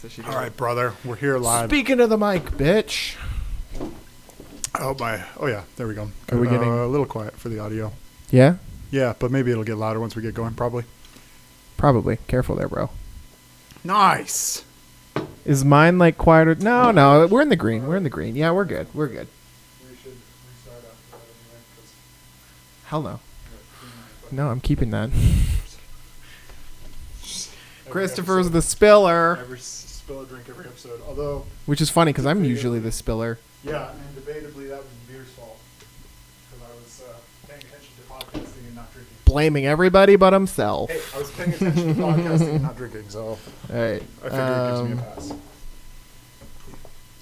So she All right, brother. We're here live. Speaking of the mic, bitch. Oh yeah, there we go. Are we getting a little quiet for the audio? Yeah, Yeah, but maybe it'll get louder once we get going. Probably. Careful there, bro. Nice. Is mine like quieter? No. We're in the green. Yeah, we're good. We should restart after that anyway. Hell no. No, I'm keeping that. Christopher's the spiller. Every spill a drink every episode. Although, Which is funny because I'm usually the spiller. yeah, and debatably that was beer's fault because I was paying attention to podcasting and not drinking. Blaming everybody but himself. Hey, I was paying attention to podcasting and not drinking, so All right. I figured it gives me a pass.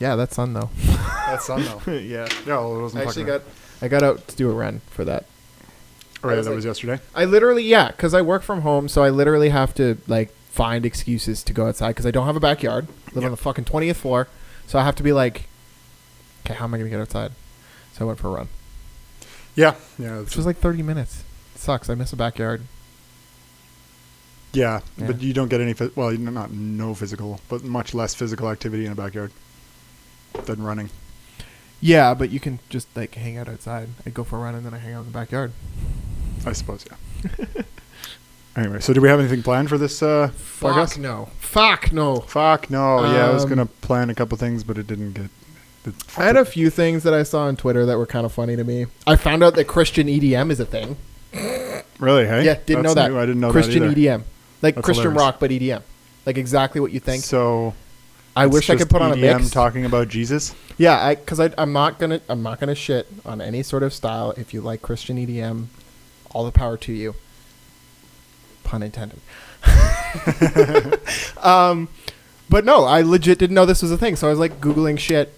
Yeah, that's sun though. That's sun though. Yeah. Yeah, well, it wasn't I got out to do a run for that. Oh, yeah, that was yesterday. I literally, because I work from home, so I literally have to like find excuses to go outside because I don't have a backyard. Live on the fucking 20th floor, so I have to be like, okay, how am I gonna get outside? So I went for a run. Yeah. Which was like 30 minutes. It sucks. I miss a backyard. Yeah, Yeah. but you don't get any, not no physical, but much less physical activity in a backyard than running. Yeah, but you can just like hang out outside. I go for a run and then I hang out in the backyard. I suppose, yeah. Anyway, so do we have anything planned for this podcast? Fuck no. Fuck no. Fuck no. Yeah, I was going to Um, plan a couple things, but it didn't get... I had a few things that I saw on Twitter that were kind of funny to me. I found out that Christian EDM is a thing. Really, hey? Yeah, didn't know that. New. I didn't know Christian that either. EDM. Like That's Christian hilarious. rock, but EDM. Like exactly what you think. So... I it's wish I could just put on a EDM mix. talking about Jesus? Yeah, because I'm not gonna shit on any sort of style. If you like Christian EDM, all the power to you. Pun intended. But no, I legit didn't know this was a thing. So I was like Googling shit,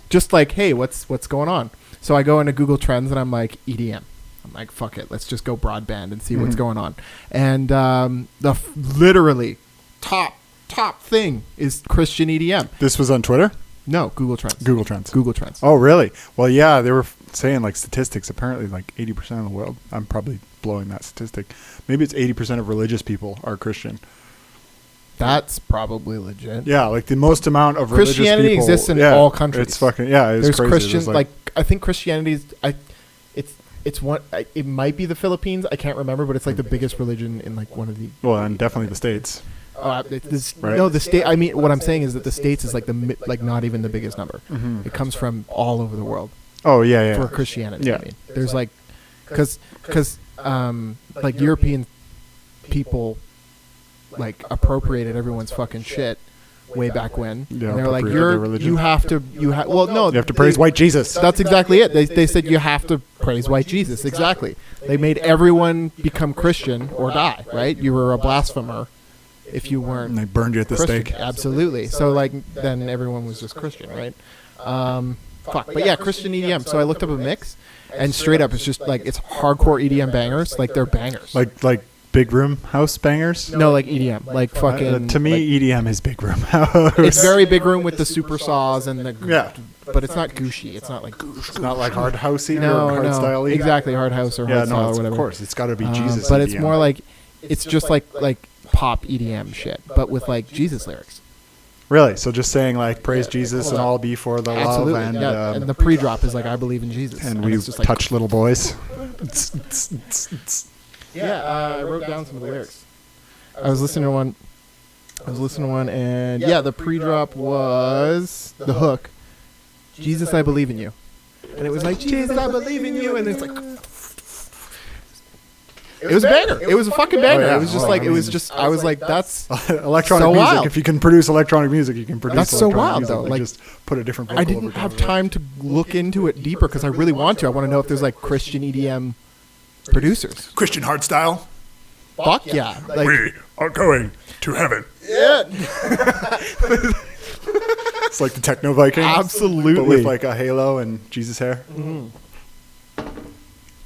just like, hey, what's going on? So I go into Google Trends and I'm like EDM. I'm like, fuck it, let's just go broadband and see what's going on. And literally top thing is Christian EDM. This was on Twitter? No, Google Trends. Google Trends. Google Trends. Oh, really? Well, yeah, they were saying like statistics. Apparently, like 80% of the world. I'm probably blowing that statistic. Maybe it's 80% of religious people are Christian. That's probably legit. Yeah, like the most amount of religious Christianity people. exists in yeah, all countries. It's fucking it's There's crazy. Christian There's like I think Christianity's it's one. It might be the Philippines. I can't remember, but it's like the biggest religion in like one of the. well, and definitely the States. Right? No, the state. I mean, what I'm saying is that the States is like not even the biggest number. Mm-hmm. It comes from all over the world Oh yeah. for Christianity. Yeah. I mean, there's like, because like European people like appropriated everyone's fucking shit way back when. Yeah, and they're like, appropriated their religion. you have to. Well, no, You have to praise white Jesus. That's exactly it. They said you have to praise white Jesus. Exactly. They made everyone become Christian or die, right? You were a blasphemer if you And weren't they burned you at the Christian. stake. Absolutely. So like then everyone was just Christian, right? Fuck. But yeah, Christian EDM. So I looked up a mix and straight up it's just like it's hardcore EDM bangers. Like they're bangers. Like big room house bangers. no, like EDM. Like fucking To me, like, EDM is big room house. it's very big room with the super saws and the Yeah. but it's not Gucci. It's not like It's not like hard housey no, or hard no, style. exactly hard house or Yeah, hard style no, or it's, whatever. of course it's got to be Jesus. But it's EDM. more like it's just like pop EDM shit, but with like Jesus lyrics. really. So just saying like praise Jesus and all be for the Absolutely, love and yeah. And the pre-drop is like I believe in Jesus, and we it's just like, touch little boys. Yeah, I wrote down some of the lyrics. I was listening to one, and yeah, the pre-drop was the hook. Jesus, I believe in you, and it was like Jesus, I believe in you, and it's like. It was a banger. It was a fucking banger. Oh, yeah. It was just Well, like, I it was mean- just, I was like, that's, Electronic So music. wild. If you can produce electronic music, you can produce. That's so electronic wild, music. though. Like, Like, just put a different. Vocal I didn't over have top of it. time to look into it deeper because I really want to. I want to know if there's like Christian EDM producers. Christian hardstyle. Fuck yeah. Like, We are going to heaven. yeah. It's like the techno Vikings, Absolutely. but with like a halo and Jesus hair.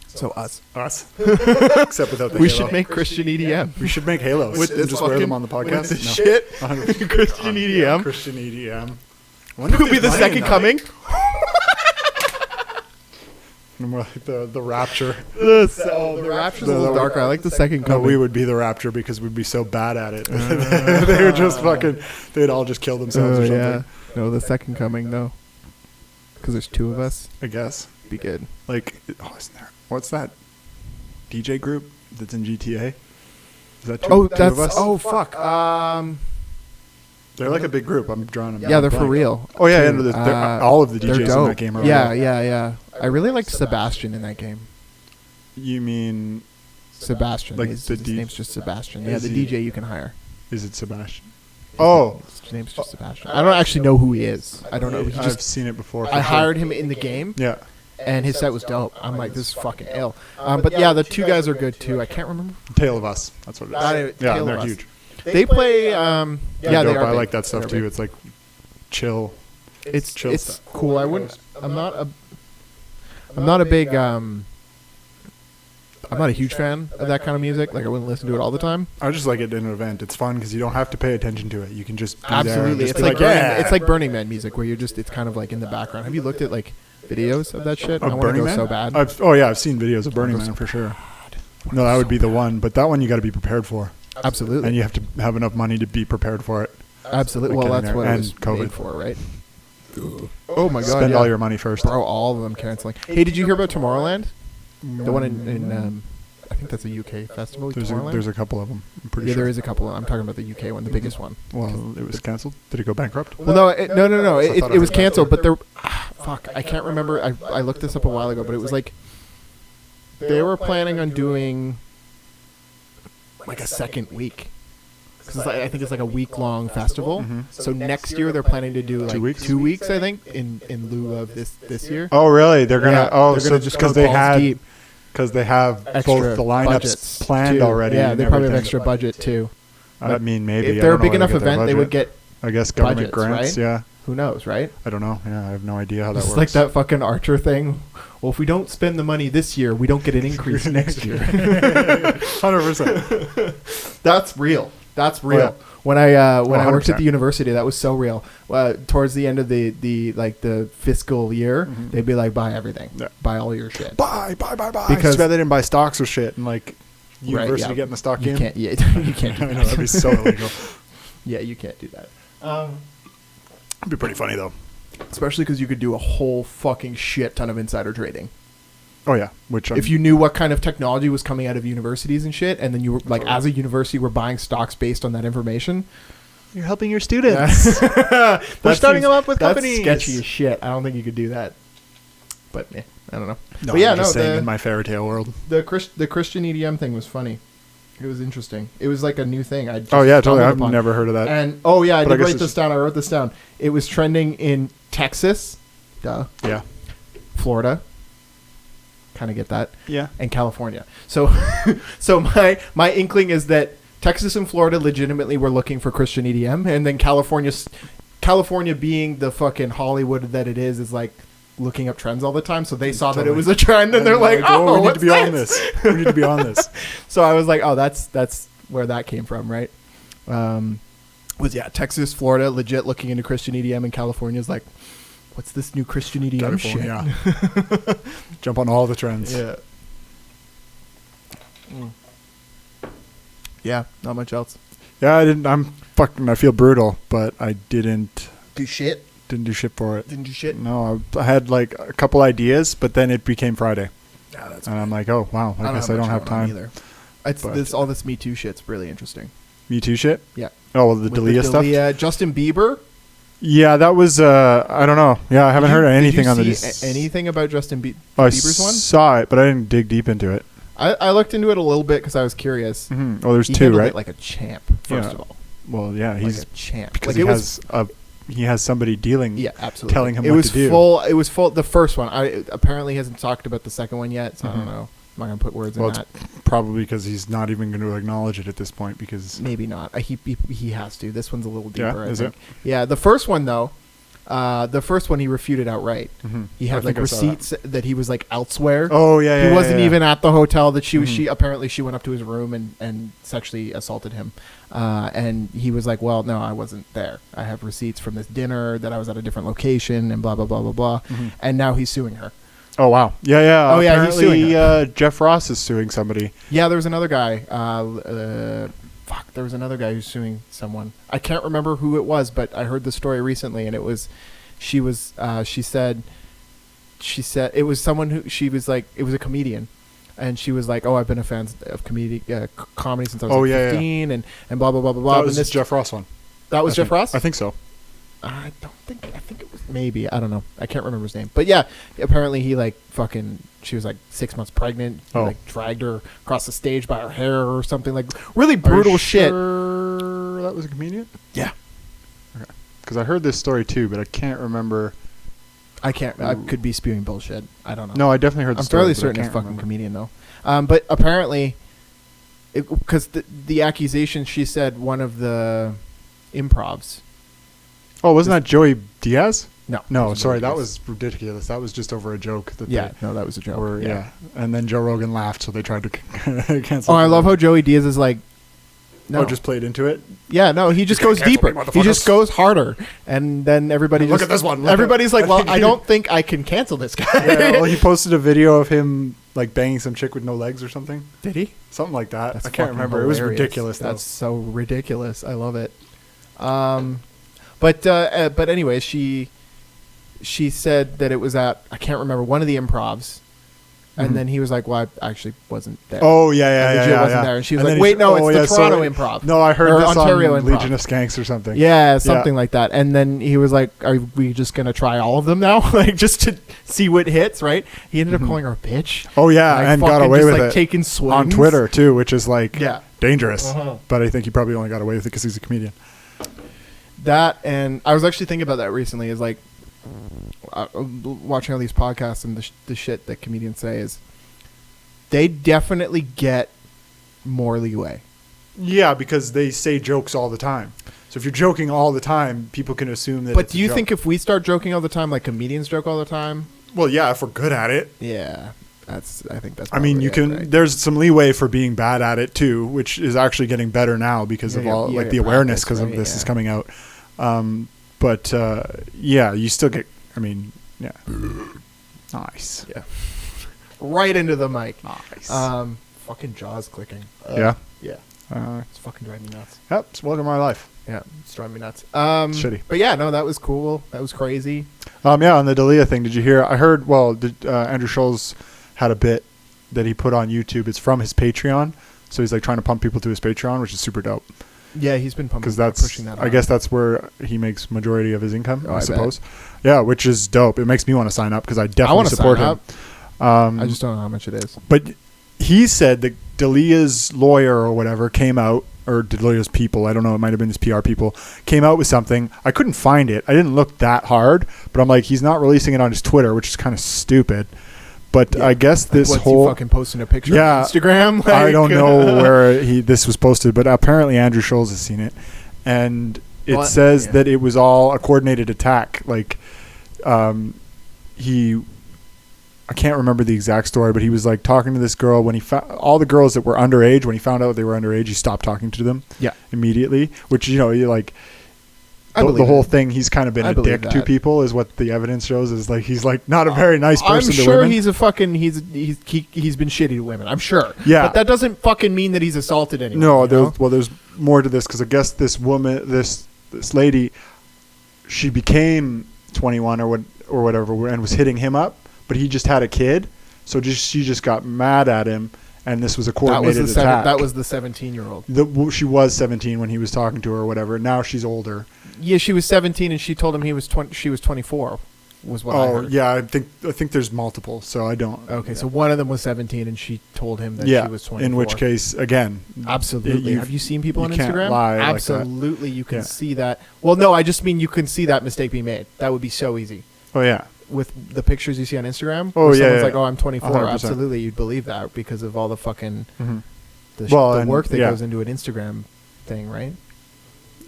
So us. Us, except without the We halo. should make Christian EDM. We should make halos With and this just wear them fucking- on the podcast. with the No. shit. 100%. Christian EDM. Christian EDM. Wonder if Who'll be there's the money in second that. coming? More like the Rapture. The Rapture's a little darker. I like the Second No, Coming. we would be the Rapture because we'd be so bad at it. They would just fucking. They'd all just kill themselves or something. Yeah. No, the Second Coming. No. Because there's two of us. I guess. Be good. Like, isn't there? What's that DJ group that's in GTA? Is that two of us? Oh fuck. They're like a big group. I'm drawing them. Yeah, they're for real. Oh yeah, too. and all of the They're DJs in dope. that game are. Yeah, real. yeah. I really liked Sebastian in that game. You mean Sebastian. Like his the name's just Sebastian. Yeah, Is the he- DJ you can hire. is it Sebastian? Oh, His name's just Sebastian. I don't actually know who he is. I don't know. He I've just seen it before. I hired him in the game, Yeah. and his set was dope. I'm like, this is fucking ill. But yeah, the two guys are good too. I can't remember. Tale of Us. That's what it is. Tale Yeah, of they're Us. huge. They play. Yeah, they dope. are. I big. like that stuff They're too. big. It's like chill. It's chill it's stuff. cool. I'm not a big I'm not a huge fan of that kind of music. Like I wouldn't listen to it all the time. I just like it in an event. It's fun because you don't have to pay attention to it. You can just be there and Absolutely, just it's be like Burning, yeah. it's like Burning Man music where it's kind of like in the background. Have you looked at like videos of that shit? I Of want to Burning go Man? so bad. I've seen videos of Burning Those Man are for sure. No, that would be the one. But that one you got to be prepared for, Absolutely, and you have to have enough money to be prepared for it. absolutely. like Well, getting that's there. what it And was COVID. made for, right? Oh my god! Spend yeah. all your money first. Bro, all of them canceling. Hey, did you hear about Tomorrowland? The one in I think that's a UK festival. Tomorrowland. There's a couple of them. I'm pretty Yeah, sure. there is a couple. I'm talking about the UK one, the biggest one. Well, it was canceled. Did it go bankrupt? Well, no. I thought It was I heard canceled, but there. Fuck, I can't remember. I looked this up a while ago, but it was like they were planning on doing like a second week. Because I think it's like a week-long festival. Mhm. So next year they're planning to do like 2 weeks? 2 weeks, I think, in lieu of this year. Oh, really? They're gonna. Yeah, oh, they're so gonna just because go they balls had deep. because they have Extra both the lineups budgets, planned too. already. Yeah, and they probably have everything. extra budget too. I mean, maybe If I they're a don't know big where enough get their event, they would budget. get. I guess government budgets, grants. right? Yeah, Who knows, right? I don't know. Yeah, I have no idea how that It's works. like that fucking Archer thing. Well, if we don't spend the money this year, we don't get an increase next year. 100%. That's real. That's real. yeah. When I worked 100%. at the university, that was so real. Towards the end of the fiscal year, Mhm. they'd be like, buy everything, Yeah. buy all your shit. Buy. Because- Because they didn't buy stocks or shit, and like university yeah. getting the stock You in. can't. Yeah, you can't do I that. know that'd be so illegal. Yeah, you can't do that. It'd be pretty funny though. Especially because you could do a whole fucking shit ton of insider trading. Oh yeah, which If you knew what kind of technology was coming out of universities and shit, and then you were like, as a university, were buying stocks based on that information. you're helping your students. We're starting them up with that's companies. sketchy as shit. I don't think you could do that. But yeah, I don't know. No, But yeah, I'm just no, saying the- in my fairy tale world. The Christian EDM thing was funny. It was interesting. It was like a new thing. I just Oh yeah, totally. stumbled I've upon. never heard of that. And oh yeah, I But I did guess write this down. I wrote this down. It was trending in Texas, Yeah. Florida. Kind of get that. Yeah. And California. So, so my inkling is that Texas and Florida legitimately were looking for Christian EDM, and then California being the fucking Hollywood that it is like looking up trends all the time. So they saw that it was a trend, and they're like, "Oh, we need what's to be on this?" this. We need to be on this. So I was like, "Oh, that's where that came from, right?" Texas, Florida, legit looking into Christian EDM, and California's like, "What's this new Christian EDM shit?" California. Jump on all the trends. Yeah. Yeah, not much else. Yeah, I feel brutal, but I didn't Do shit. do shit for it. Didn't do shit. No, I had like a couple ideas, but then it became Friday, Nah, that's and I'm like, oh wow, I guess I don't have time. either. It's But- all this Me Too shit's really interesting. Me Too shit. Yeah. Oh, well, the With Dalia stuff. Dalia, Justin Bieber. Yeah, that was. I don't know. Yeah, I haven't heard of anything on Did you the. see anything about Justin Oh, I Bieber's one? saw it, but I didn't dig deep into it. I looked into it a little bit because I was curious. Mm-hmm. Oh, there's He two, handled right? it like a champ. First Yeah. of all, Well, yeah, like he's a champ. because Like, he has somebody dealing. Yeah, absolutely. telling him it what was to do. full. It was full. The first one. Apparently hasn't talked about the second one yet, so I Mhm. don't know. I'm not gonna put words Well, in it's that. probably because he's not even going to acknowledge it at this point because. Maybe not. He has to. This one's a little Yeah, deeper. I is think. it? Yeah, the first one though. The first one he refuted outright. Mhm. He I had like think I saw that. receipts that he was like elsewhere. Oh yeah, yeah. He wasn't yeah. even at the hotel that she was. Mhm. She apparently she went up to his room and sexually assaulted him. And he was like, "Well, no, I wasn't there. I have receipts from this dinner that I was at a different location and blah blah blah blah blah." Mhm. And now he's suing her. Oh wow. Yeah. Oh, yeah, he's Apparently, suing Jeff Ross is suing somebody. Yeah, there was another guy. There was another guy who's suing someone. I can't remember who it was, but I heard the story recently, and she said it was someone who it was a comedian, and she was like, oh, I've been a fan of comedy since I was 15, and blah blah blah blah blah. That was this Jeff Ross one. That was Jeff Ross? I think so. I think it was maybe. I don't know. I can't remember his name. But yeah, apparently he she was 6 months pregnant. He dragged her across the stage by her hair or something, really brutal shit. Sure that was a comedian? Yeah. Okay. Because I heard this story too, but I can't remember. I could be spewing bullshit. I don't know. No, I definitely heard the story. I'm fairly certain it's fucking comedian though. But apparently, because the accusation, she said one of the improvs. Oh, wasn't that Joey Diaz? No, sorry, that was ridiculous. That was just over a joke. That was a joke. Yeah. And then Joe Rogan laughed, so they tried to cancel. Oh, I love how Joey Diaz is like, no. Oh, just played into it? Yeah, no, he just goes deeper. He just goes harder. And then everybody look at this one. Everybody's like, well, I don't think I can cancel this guy. Yeah, well, he posted a video of him banging some chick with no legs or something. Did he? Something like that. That's I can't remember. Hilarious. It was ridiculous. That's so ridiculous. I love it. But anyway, she said that it was at, I can't remember, one of the improvs. And then he was like, well, I actually wasn't there. Oh, yeah. Legit wasn't there. And she was like, wait, no, it's the Toronto Improv. No, I heard this Ontario on Improv. Legion of Skanks or something. Yeah, something like that. And then he was like, are we just going to try all of them now? Just to see what hits, right? He ended up calling her a bitch. Oh, yeah, and got away with it. Taking swings. On Twitter, too, which is dangerous. Uh-huh. But I think he probably only got away with it because he's a comedian. That, and I was actually thinking about that recently, is watching all these podcasts and the shit that comedians say is they definitely get more leeway. Yeah, because they say jokes all the time. So if you're joking all the time, people can assume that. But do you think if we start joking all the time, like comedians joke all the time? Well, yeah, if we're good at it. Yeah, I think that's. I mean, you can. Right? There's some leeway for being bad at it too, which is actually getting better now because of all the awareness because of this is coming out. But you still get. I mean, yeah, nice. Yeah, right into the mic. Nice. Fucking jaws clicking. Yeah. It's fucking driving me nuts. Yep, it's welcome to my life. Yeah, it's driving me nuts. Shitty. But yeah, no, that was cool. That was crazy. Yeah, on the Dalia thing, did you hear? I heard. Well, Andrew Schulz had a bit that he put on YouTube. It's from his Patreon, so he's trying to pump people to his Patreon, which is super dope. Yeah, he's been pushing that. I guess that's where he makes majority of his income. I suppose. Bet. Yeah, which is dope. It makes me want to sign up because I definitely support him. I just don't know how much it is. But he said that Dalia's lawyer or whatever came out, or Dalia's people, I don't know, it might have been his PR people, came out with something. I couldn't find it. I didn't look that hard, but I'm like, he's not releasing it on his Twitter, which is kind of stupid. But I guess this whole... fucking posting a picture on Instagram? I don't know where this was posted, but apparently Andrew Schulz has seen it. And it says that it was all a coordinated attack. I can't remember the exact story, but he was talking to this girl when he found all the girls that were underage. When he found out they were underage, he stopped talking to them. Yeah, immediately. Which the whole thing. He's kind of been a dick to people, is what the evidence shows. Is he's not a very nice person. I'm sure he's a fucking he's been shitty to women. I'm sure. Yeah, but that doesn't fucking mean that he's assaulted anyone. No, there's more to this because I guess this woman, this lady, she became 21 or whatever, and was hitting him up. But he just had a kid, so she just got mad at him, and this was a coordinated attack. That was the 17-year-old. She was 17 when he was talking to her or whatever. Now she's older. Yeah, she was 17, and she told him she was 24. Was what I heard. Oh, yeah, I think there's multiple, so I don't. Okay, so one of them was 17, and she told him that she was 24. In which case, again, absolutely. Have you seen people on Instagram? Can't lie absolutely, like you can see that. Well, no, I just mean you can see that mistake being made. That would be so easy. Oh yeah. With the pictures you see on Instagram, someone's like, "Oh, I'm 24." 100%. Absolutely, you'd believe that because of all the fucking the work that goes into an Instagram thing, right?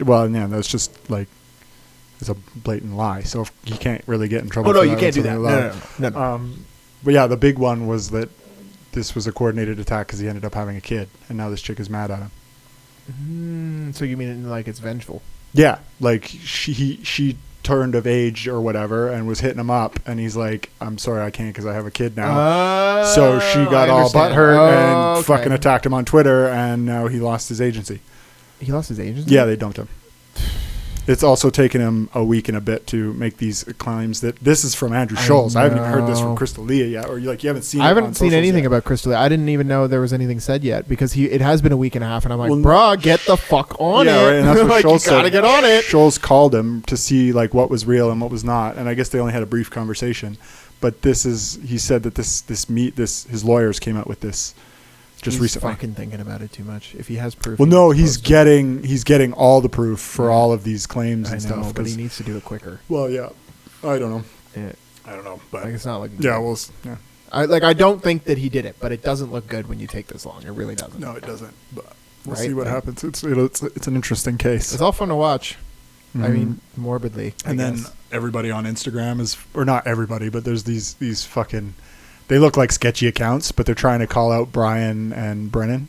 Well, yeah, that's just it's a blatant lie. So you can't really get in trouble. Oh no, you can't do that. No. But yeah, the big one was that this was a coordinated attack because he ended up having a kid, and now this chick is mad at him. So you mean it's vengeful? Yeah, she turned of age or whatever and was hitting him up, and he's like, I'm sorry, I can't because I have a kid now. So she got all butthurt and fucking attacked him on Twitter, and now he lost his agency. He lost his agency? Yeah, they dumped him. It's also taken him a week and a bit to make these claims that this is from Andrew Schulz. I haven't even heard this from Crystal Leah yet, or you haven't seen. I haven't seen anything about Crystal Leah. I didn't even know there was anything said yet because it has been a week and a half, and I'm like, bruh, get the fuck on it. Right, and that's what like, Schulz said. Gotta get on it. Schulz called him to see like what was real and what was not, and I guess they only had a brief conversation. But he said that his lawyers came out with this. Just recently. He's fucking thinking about it too much. If he has proof. Well, no, he's getting all the proof for all of these claims and stuff. But he needs to do it quicker. Well, yeah, I don't know. Yeah. I don't know, but like it's not looking. Yeah, good. Yeah. I don't think that he did it, but it doesn't look good when you take this long. It really doesn't. No, it doesn't. But we'll see what happens. It's an interesting case. It's all fun to watch. Mm-hmm. I mean, morbidly. And then everybody on Instagram or not everybody, but there's these fucking. They look like sketchy accounts, but they're trying to call out Brian and Brennan.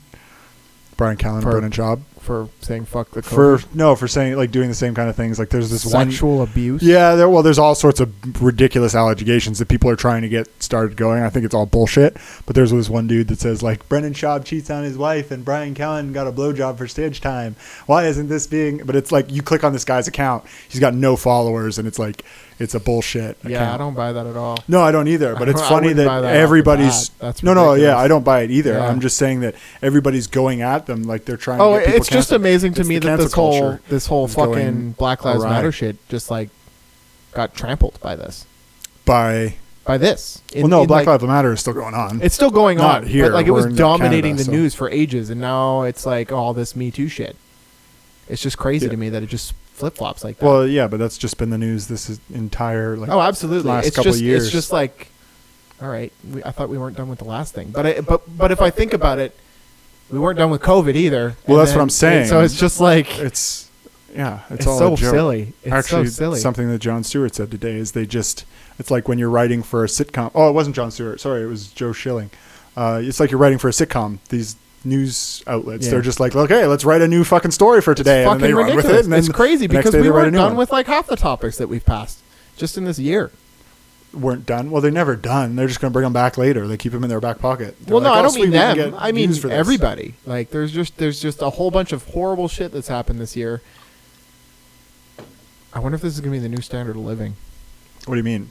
Brian Callen and Brennan Schaub. For saying fuck the COVID? For saying, like, doing the same kind of things. Like, there's this sexual abuse? Yeah, there's all sorts of ridiculous allegations that people are trying to get started going. I think it's all bullshit. But there's this one dude that says, like, Brennan Schaub cheats on his wife and Brian Callen got a blowjob for stage time. Why isn't this being... But it's like, you click on this guy's account. He's got no followers, and it's like... It's a bullshit account. Yeah, I don't buy that at all. No, I don't either. But it's funny that everybody's... That's no, yeah, I don't buy it either. Yeah. I'm just saying that everybody's going at them like they're trying to get people it's just amazing to me that this whole fucking Black Lives Matter shit just like got trampled by this. By this. Black Lives Matter is still going on. It's still going on. Here, but like it was dominating the news for ages, and now it's like all this Me Too shit. It's just crazy to me that it just flip-flops like that. Well, yeah, but that's just been the news this entire absolutely. Last couple of years. It's just like, all right, I thought we weren't done with the last thing. But if I think about it, we weren't done with COVID either. Well, that's what I'm saying. So it's just like... It's all so a joke. Silly. It's actually so silly. Something that Jon Stewart said today is it's like when you're writing for a sitcom. Oh, it wasn't Jon Stewart. Sorry, it was Joe Schilling. It's like you're writing for a sitcom. These news outlets, they're just like, okay, let's write a new fucking story for today. It's and then they ridiculous. Run with it. And it's crazy because we weren't done with like half the topics that we've passed just in this year. Weren't done. Well, they're never done. They're just going to bring them back later. They keep them in their back pocket. Well, no, I don't mean them. I mean everybody. Like, there's just a whole bunch of horrible shit that's happened this year. I wonder if this is going to be the new standard of living. What do you mean?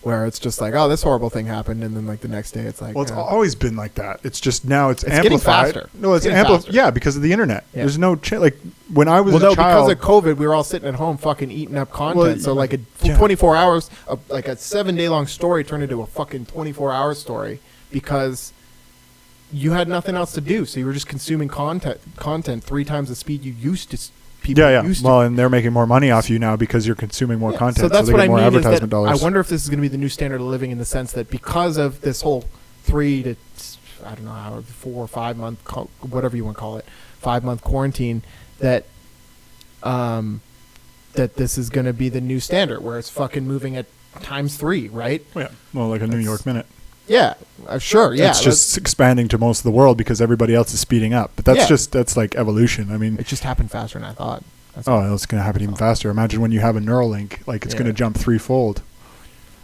Where it's just like, oh, this horrible thing happened, and then like the next day it's like... Well, it's always been like that. It's just now it's amplified. Getting faster. No, it's amplified. Yeah, because of the internet. Yeah. There's no... like, when I was a child... because of COVID, we were all sitting at home fucking eating up content. So like 24 hours, like a 7-day-long story turned into a fucking 24-hour story because you had nothing else to do. So you were just consuming content 3 times the speed you used to... Well, and they're making more money off you now because you're consuming more content. So that's they what get more I mean. Advertisement dollars. I wonder if this is going to be the new standard of living in the sense that because of this whole 3 to 4 or 5 month, whatever you want to call it, 5-month quarantine, that this is going to be the new standard where it's fucking moving at times 3, right? Yeah. Well, like a New York minute. Yeah, sure. Yeah, it's just expanding to most of the world because everybody else is speeding up. But that's like evolution. I mean, it just happened faster than I thought. It's going to happen even faster. Imagine when you have a Neuralink, like it's going to jump 3-fold.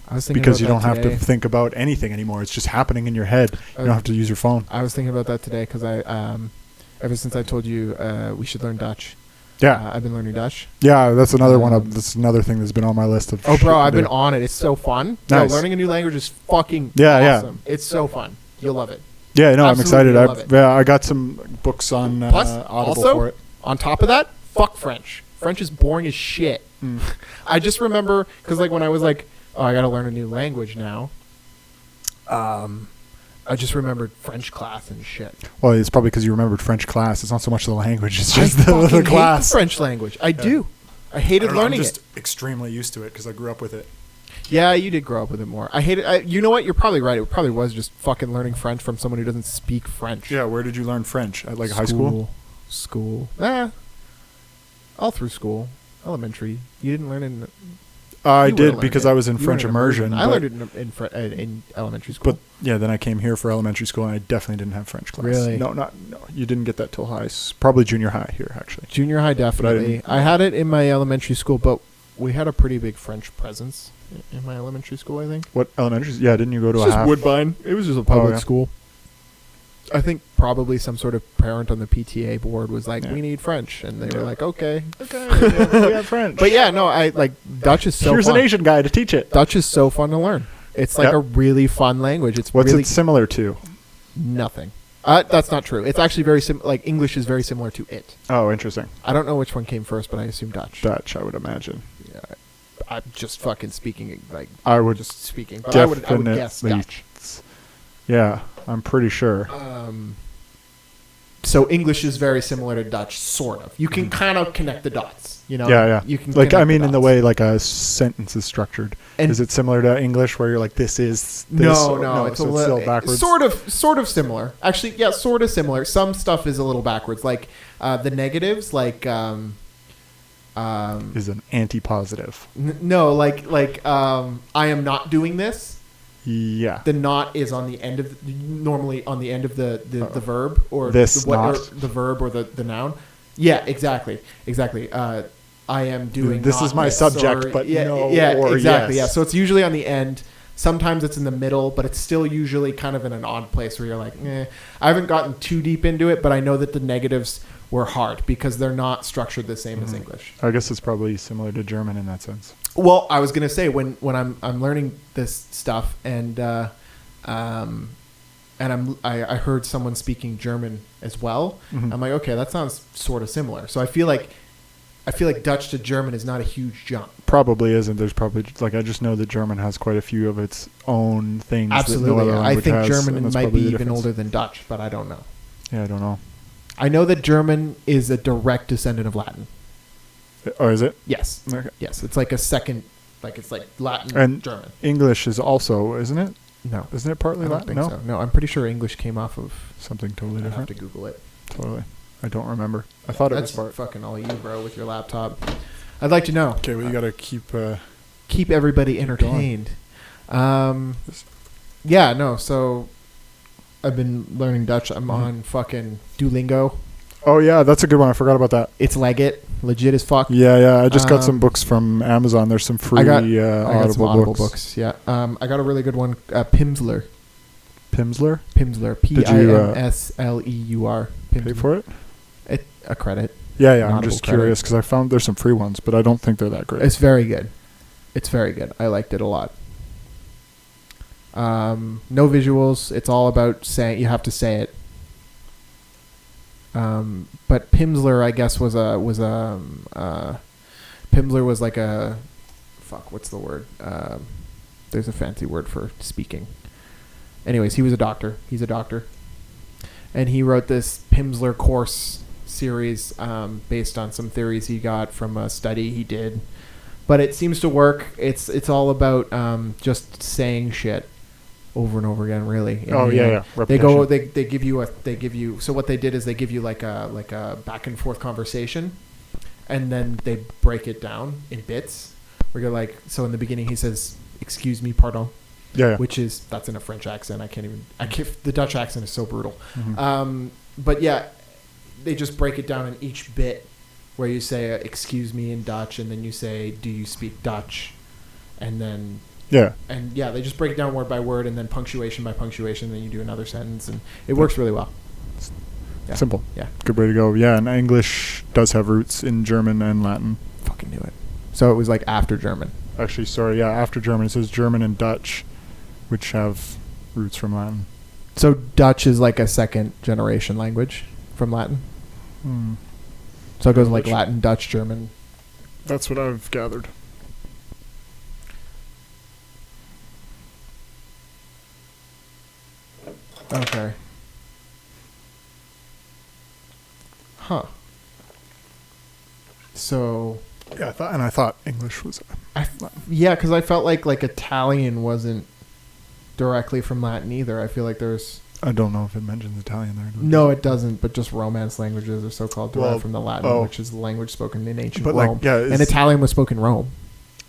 I was thinking because you about don't have to think about anything anymore. It's just happening in your head. You don't have to use your phone. I was thinking about that today because ever since I told you we should learn Dutch. Yeah, I've been learning Dutch. Yeah, that's another that's another thing that's been on my list of. Oh, bro, I've been on it. It's so fun. Nice. Learning a new language is fucking awesome. Yeah. It's so fun. You'll love it. Yeah, no, I'm excited. I got some books on Audible for it. On top of that, fuck French. French is boring as shit. I just remember because like when I was like, oh, I got to learn a new language now. I just remembered French class and shit. Well, it's probably because you remembered French class. It's not so much the language; it's just the class. Hate the French language. I do. I hated learning it. I'm just extremely used to it because I grew up with it. Yeah, you did grow up with it more. I hate it. You know what? You're probably right. It probably was just fucking learning French from someone who doesn't speak French. Yeah, where did you learn French? At like high school? All through school. Elementary. You didn't learn in... I did because I was in French immersion. I learned it in elementary school. But yeah, then I came here for elementary school and I definitely didn't have French class. Really? No, you didn't get that till high. Probably junior high here, actually. Junior high, definitely. I had it in my elementary school, but we had a pretty big French presence in my elementary school, I think. What elementary? Yeah, didn't you go to It's a just half? Woodbine. It was just a public school. I think probably some sort of parent on the PTA board was like, we need French. And they were like, okay. Okay, we have French. But yeah, no, I like Dutch is so Here's fun. an Asian guy to teach it. Dutch is so fun to learn. It's like a really fun language. It's What's really it similar to? nothing. That's not true. It's actually very like English is very similar to it. Oh, interesting. I don't know which one came first, but I assume Dutch. Dutch, I would imagine. Yeah, I'm just fucking speaking like I would just speaking, but I would guess Dutch. Yeah, I'm pretty sure. So English is very similar to Dutch, sort of. You can kind of connect the dots, you know. Yeah. You can like I mean, the in the dots. way like a sentence is structured. And is it similar to English, where you're like, this is this? No, it's so a still backwards. Sort of similar. Actually, yeah, sort of similar. Some stuff is a little backwards, like the negatives, like is an anti-positive. no, like I am not doing this. Yeah. The not is on the end of normally on the end of the verb or this or the verb or the noun. Yeah, exactly. I am doing. This is my subject, or, but yeah, no. Yeah, or exactly. yes. Yeah, so it's usually on the end. Sometimes it's in the middle, but it's still usually kind of in an odd place where you're like, I haven't gotten too deep into it, but I know that the negatives were hard because they're not structured the same as English. I guess it's probably similar to German in that sense. Well, I was gonna say when I'm learning this stuff and I heard someone speaking German as well. Mm-hmm. I'm like, okay, that sounds sort of similar. So I feel like Dutch to German is not a huge jump. Probably isn't. There's probably like I just know that German has quite a few of its own things. Absolutely, that no other I language think has, German might be even difference. older than Dutch, but I don't know. Yeah, I don't know. I know that German is a direct descendant of Latin. Oh, is it? Yes. Okay. Yes, it's like a second, like it's like Latin And German. English is also, isn't it? No, Isn't it partly I don't Latin? think No, so. No, I'm pretty sure English came off of something totally I'd have different. to Google it. Totally, I don't remember. I thought That's it was part. fucking all you, bro, with your laptop. I'd like to know. Okay, well, you gotta keep. Keep everybody entertained. Yeah, no. So I've been learning Dutch. I'm on fucking Duolingo. Oh yeah, that's a good one. I forgot about that. It's legit as fuck. Yeah. I just got some books from Amazon. There's some free I got Audible, some Audible books. books. Yeah. I got a really good one. Pimsleur. Pimsleur. Pimsleur. Pay for it? A credit. Yeah. I'm Audible just credit. curious because I found there's some free ones, but I don't think they're that great. It's very good. I liked it a lot. No visuals. It's all about saying. You have to say it. But Pimsleur, I guess, Pimsleur was like a, what's the word? There's a fancy word for speaking. Anyways, he was a doctor. He's a doctor. And he wrote this Pimsleur course series based on some theories he got from a study he did. But it seems to work. It's all about just saying shit over and over again, really. And, yeah. They give you so what they did is they give you like a back and forth conversation, and then they break it down in bits where you're like, so in the beginning he says, excuse me, pardon. Yeah. That's in a French accent. The Dutch accent is so brutal. Mm-hmm. But yeah, they just break it down in each bit where you say, excuse me in Dutch, and then you say, do you speak Dutch? And then they just break it down word by word, and then punctuation by punctuation, and then you do another sentence, and it works really well. Yeah. Simple. Yeah. Good way to go. Yeah, and English does have roots in German and Latin. Fucking knew it. So it was like after German. Actually, sorry, yeah, after German. It says German and Dutch, which have roots from Latin. So Dutch is like a second generation language from Latin? So it goes like Latin, Dutch, German. That's what I've gathered. Okay. Huh. So... Yeah, I thought English was... yeah, because I felt like Italian wasn't directly from Latin either. I feel like there's... I don't know if it mentions Italian there. No, it doesn't, but just Romance languages are so-called derived from the Latin, which is the language spoken in ancient Rome. And Italian was spoken in Rome.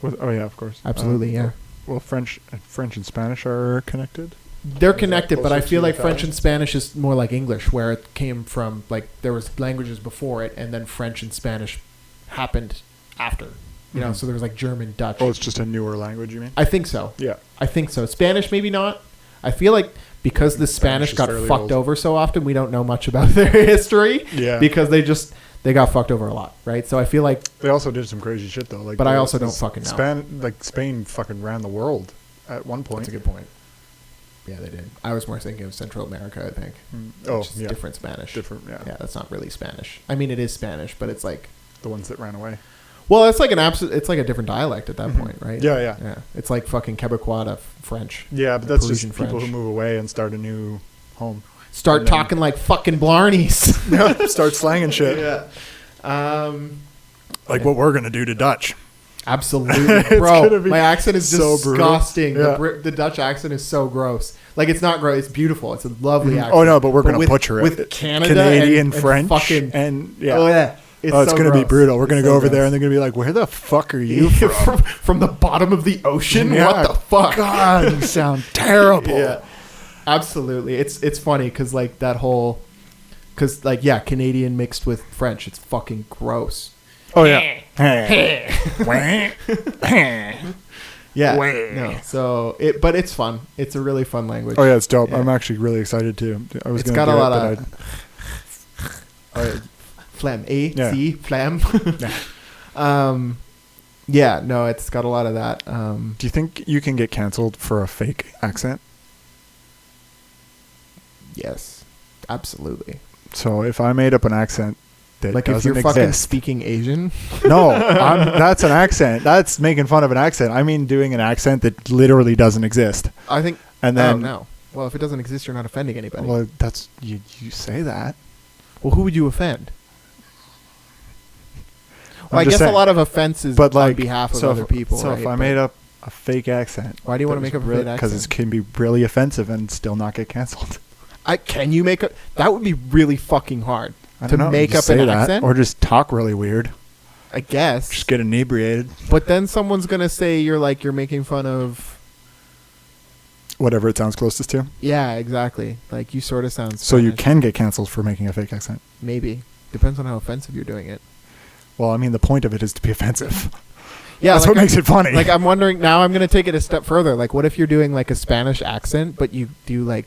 Oh, yeah, of course. Absolutely, yeah. Well, French and Spanish are connected? They're connected, but I feel like French and Spanish is more like English, where it came from, like, there was languages before it, and then French and Spanish happened after. You know, so there was like German, Dutch. Oh, it's just a newer language, you mean? I think so. Yeah. I think so. Spanish, maybe not. I feel like because the Spanish got fucked over so often, we don't know much about their history. Yeah. Because they got fucked over a lot, right? So I feel like they also did some crazy shit though. Like, but I also don't fucking know. Spain fucking ran the world at one point. That's a good point. Yeah, they did. I was more thinking of Central America, I think. Different Spanish. Different, yeah. Yeah, that's not really Spanish. I mean, it is Spanish, but it's like the ones that ran away. Well, it's like it's like a different dialect at that point, right? Yeah. It's like fucking Quebecois to French. Yeah, but that's Parisian just people French. who move away and start a new home. Start talking like fucking Blarneys. Yeah, start slanging shit. Yeah. Like what we're gonna do to Dutch. Absolutely, bro. My accent is so disgusting. Yeah. The Dutch accent is so gross. Like it's not gross. It's beautiful. It's a lovely accent. Oh no, but we're gonna butcher it with Canada, Canadian, and French, fucking, and yeah. Oh yeah. It's going to be brutal. We're going to go over there and they're going to be like, where the fuck are you from? From the bottom of the ocean? Yeah, what the fuck? God, you sound terrible. Yeah, absolutely. It's funny because like that whole, because like, yeah, Canadian mixed with French. It's fucking gross. Oh, yeah. Yeah. No. So, but it's fun. It's a really fun language. Oh, yeah, it's dope. Yeah. I'm actually really excited too. It's got a lot of... Phlegm. A-C, phlegm. Yeah, no, it's got a lot of that. Do you think you can get canceled for a fake accent? Yes, absolutely. So if I made up an accent that like doesn't if you're exist, fucking speaking Asian? No, that's an accent. That's making fun of an accent. I mean doing an accent that literally doesn't exist. I think... And then... no. Well, if it doesn't exist, you're not offending anybody. Well, that's... You say that. Well, who would you offend? Well, I guess a lot of offenses but like, on behalf of other people. So right? if I made up a fake accent, why do you want to make up a fake accent? Because it can be really offensive and still not get canceled. Can you make a? That would be really fucking hard to make up an accent, or just talk really weird. I guess just get inebriated. But then someone's gonna say you're making fun of whatever it sounds closest to. Yeah, exactly. Like you sort of sound Spanish. So you can get canceled for making a fake accent. Maybe depends on how offensive you're doing it. Well, I mean, the point of it is to be offensive. Yeah, that's what makes it funny. Like, I'm wondering now. I'm going to take it a step further. Like, what if you're doing like a Spanish accent, but you do like,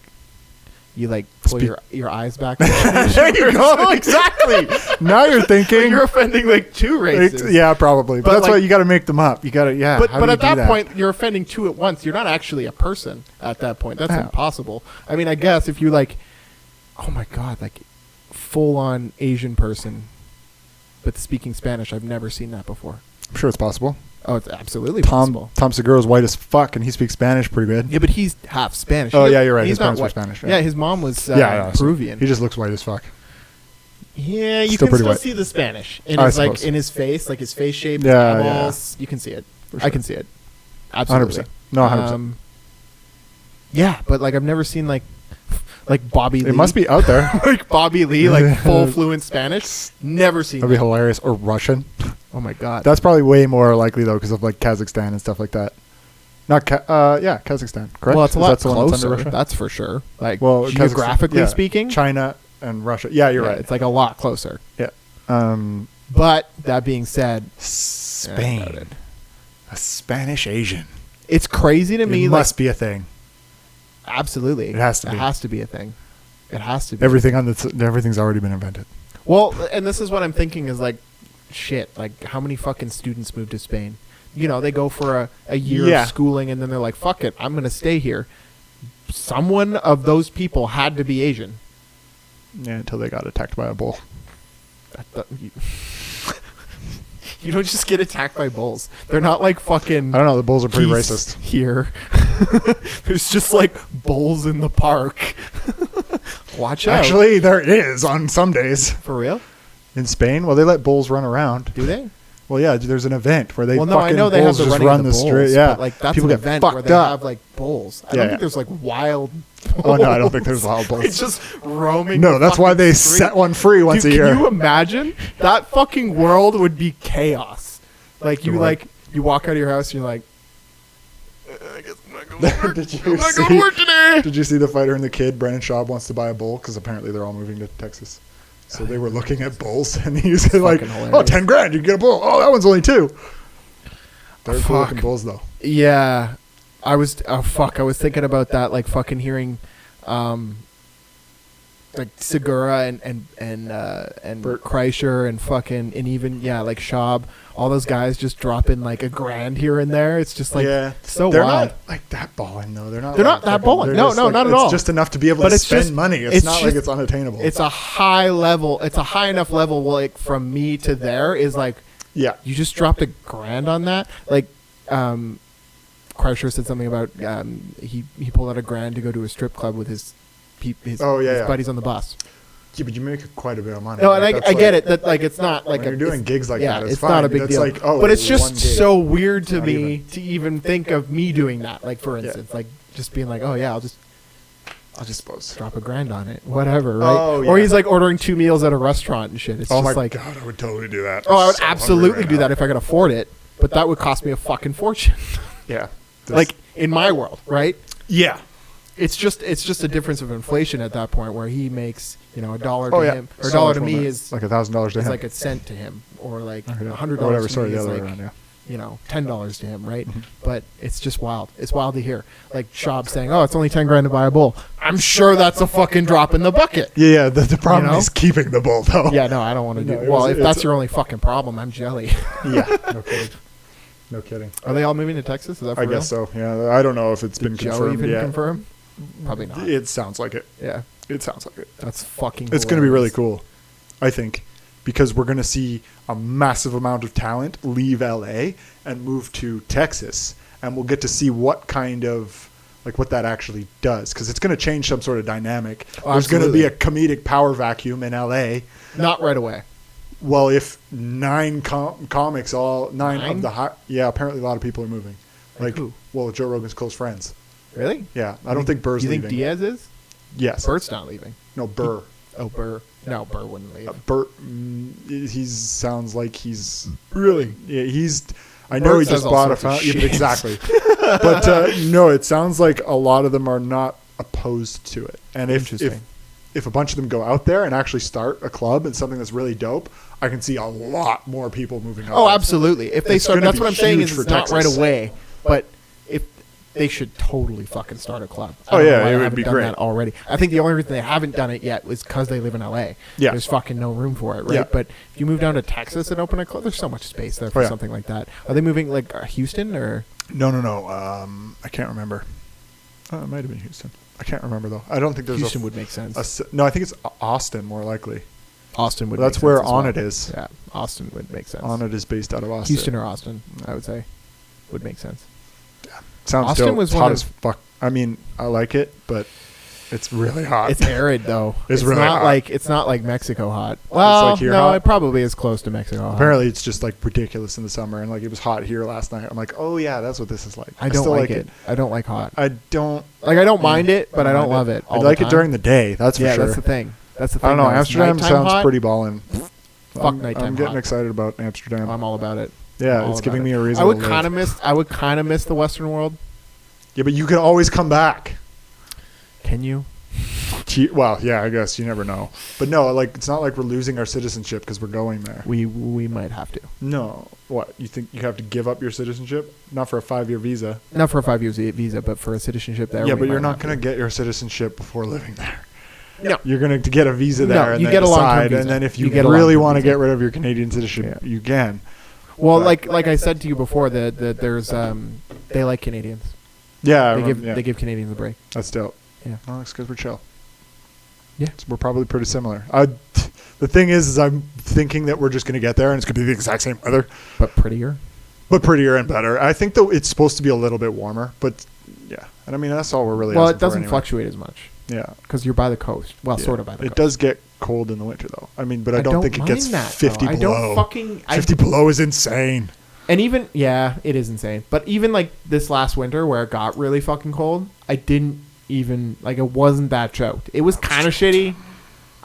pull your eyes back? There you go. Exactly. Now you're thinking you're offending like two races. Yeah, probably. But that's why you got to make them up. You got to, yeah. But at that point, you're offending two at once. You're not actually a person at that point. That's impossible. I mean, I guess if you like, oh my god, like full on Asian person, but speaking Spanish, I've never seen that before. I'm sure it's possible. Oh, it's absolutely possible. Tom Segura's white as fuck, and he speaks Spanish pretty good. Yeah, but he's half Spanish. Oh, yeah, you're right. His parents were Spanish. Yeah, his mom was Peruvian. He just looks white as fuck. Yeah, you can still see the Spanish in his in his face, like his face shape, eyeballs. Yeah. You can see it. Sure. I can see it. Absolutely. 100%. No, 100%. Yeah, but like I've never seen like Bobby Lee. It must be out there. Like Bobby Lee, like full fluent Spanish. Never seen that. That'd be hilarious. Or Russian. Oh my god. That's probably way more likely though because of like Kazakhstan and stuff like that. Not Kazakhstan, correct? Well, it's a lot closer. That's for sure. Like geographically speaking, China and Russia. Yeah, you're right. It's like a lot closer. Yeah. But that being said, Spain, a Spanish Asian. It's crazy to me. It must be a thing. Absolutely. It has to be. It has to be a thing. It has to be. Everything's already been invented. Well, and this is what I'm thinking is like, shit, like how many fucking students move to Spain? You know, they go for a year of schooling and then they're like, fuck it, I'm going to stay here. Someone of those people had to be Asian. Yeah, until they got attacked by a bull. You don't just get attacked by bulls. They're not like fucking... I don't know, the bulls are pretty racist. Here. There's just like bulls in the park. Watch out. Actually, there is on some days. For real? In Spain? Well, they let bulls run around. Do they? Well, yeah, there's an event where they I know they have the running run the bulls, street. Yeah, but like that's people an get event fucked where they up. have like bulls. I don't think there's like wild bulls. Oh no, I don't think there's wild bulls. It's just roaming. No, that's why they set one free once a year. Can you imagine? That fucking world would be chaos. Like you walk out of your house and you're like, I guess I'm not going to work. I'm not going to work today. Did you see the fighter and the kid? Brennan Schaub wants to buy a bull because apparently they're all moving to Texas. So they were looking at bulls and he was like, hilarious. Oh, $10,000, you can get a bull. Oh, that one's only $2,000. They're cool looking bulls though. Yeah. I was thinking about that, like fucking hearing like Segura and Kreischer and fucking and even like Schaub, all those guys just dropping like $1,000 here and there. It's just like so they're wild. Not like that balling though. They're not that balling. No, not at all. It's just enough to be able to spend money. It's not like it's unattainable. It's a high level. It's a high enough level. Like from me to there is like you just dropped $1,000 on that. Like Kreischer said something about he pulled out $1,000 to go to a strip club with his buddies on the bus. Yeah, but you make quite a bit of money. No, and I get it. That like it's not like when you're doing gigs like that. It's fine. not a big deal. Like, but it's just so weird to me to even think of me doing that. Like for instance, like just being like, oh yeah, I'll just drop $1,000 on it, whatever, right? Oh, yeah. Or he's like ordering 2 meals at a restaurant and shit. It's just my like, god, I would totally do that. Oh, I would absolutely do that if I could afford it, but that would cost me a fucking fortune. Yeah, like in my world, right? Yeah. It's just a difference of inflation at that point where he makes $1 to him or $1 to me is like $1,000 to him. It's like $0.01 to him or like $100 or whatever. to Sorry, me the is other like way around. Yeah. $10 to him, right? Mm-hmm. But it's just wild. It's wild to hear. Like Schaub saying, "Oh, it's only $10,000 to buy a bull." I'm sure that's a fucking drop in the bucket. Yeah. The problem is keeping the bull though. Yeah, no, I don't want to do. Well, if that's your only fucking problem, I'm jelly. Yeah, no kidding. Are they all moving to Texas? Is that for real? Guess so. Yeah, I don't know if it's been confirmed Joe even yet. Confirm? Probably not. It sounds like it. Yeah, it sounds like it. That's fucking. It's going to be really cool, I think, because we're going to see a massive amount of talent leave LA and move to Texas, and we'll get to see what kind of what that actually does, because it's going to change some sort of dynamic. There's going to be a comedic power vacuum in LA. Not right away. Well, if 9 comics, all 9 of the apparently a lot of people are moving. Like who? Well, Joe Rogan's close friends. Really? Yeah, I don't think Burr's leaving. You think Diaz is? Yes. Bur's not leaving. No, Burr. Burr. No, Burr wouldn't leave. Burr, he sounds like he's really. Yeah, I know he just bought a fountain. Yeah, exactly. But no, it sounds like a lot of them are not opposed to it. And if a bunch of them go out there and actually start a club and something that's really dope, I can see a lot more people moving out. Oh, absolutely. If they start, that's what I'm saying is it's not right away. But if they should totally fucking start a club. Oh yeah, it would be great. That already. I think the only reason they haven't done it yet was because they live in LA. Yeah. There's fucking no room for it, right? Yeah. But if you move down to Texas and open a club, there's so much space there for something like that. Are they moving like Houston or? No. I can't remember. It might have been Houston. I can't remember though. I don't think there's Houston would make sense. No, I think it's Austin more likely. Austin would. That's where Onnit is. Yeah, Austin would make sense. Onnit is based out of Austin. Houston or Austin, I would say, would make sense. Yeah, sounds Austin dope. was hot as fuck. I mean, I like it, but it's really hot. It's arid though. It's really not hot. It's not like Mexico hot. Well, it's like no, hot. It probably is close to Mexico hot. Apparently, it's just like ridiculous in the summer, and like it was hot here last night. I'm like, oh yeah, that's what this is like. I don't like it. I don't like hot. I don't mind it, but I don't love it. I like it during the day. That's for sure. Yeah, that's the thing. I don't know. Amsterdam sounds pretty ballin'. Fuck nighttime. I'm getting excited about Amsterdam. I'm all about it. Yeah, it's giving me a reason. I would kind of miss the Western world. Yeah, but you can always come back. Can you? Well, yeah, I guess you never know. But no, it's not like we're losing our citizenship because we're going there. We might have to. No, what you think you have to give up your citizenship? Not for a 5-year visa. Not for a 5-year visa, but for a citizenship there. Yeah, but you're not going to get your citizenship before living there. No, you're going to get a visa there, and you then get a long-term visa. And then if you really want to get rid of your Canadian citizenship, you can. Well, like I said to you before, that there's they like Canadians. Yeah, they give Canadians a break. That's dope. Yeah, well, that's because we're chill. Yeah, so we're probably pretty similar. The thing is I'm thinking that we're just going to get there, and it's going to be the exact same weather, but prettier and better. I think though it's supposed to be a little bit warmer, but yeah, and I mean that's all we're really. Well, it doesn't fluctuate as much. Yeah, because you're by the coast. Well, sort of by the coast. It does get cold in the winter, though. I mean, but I don't think it gets 50 below. 50 below is insane. And even, yeah, it is insane. But even, this last winter where it got really fucking cold, I didn't even, it wasn't that choked. It was kind of shitty.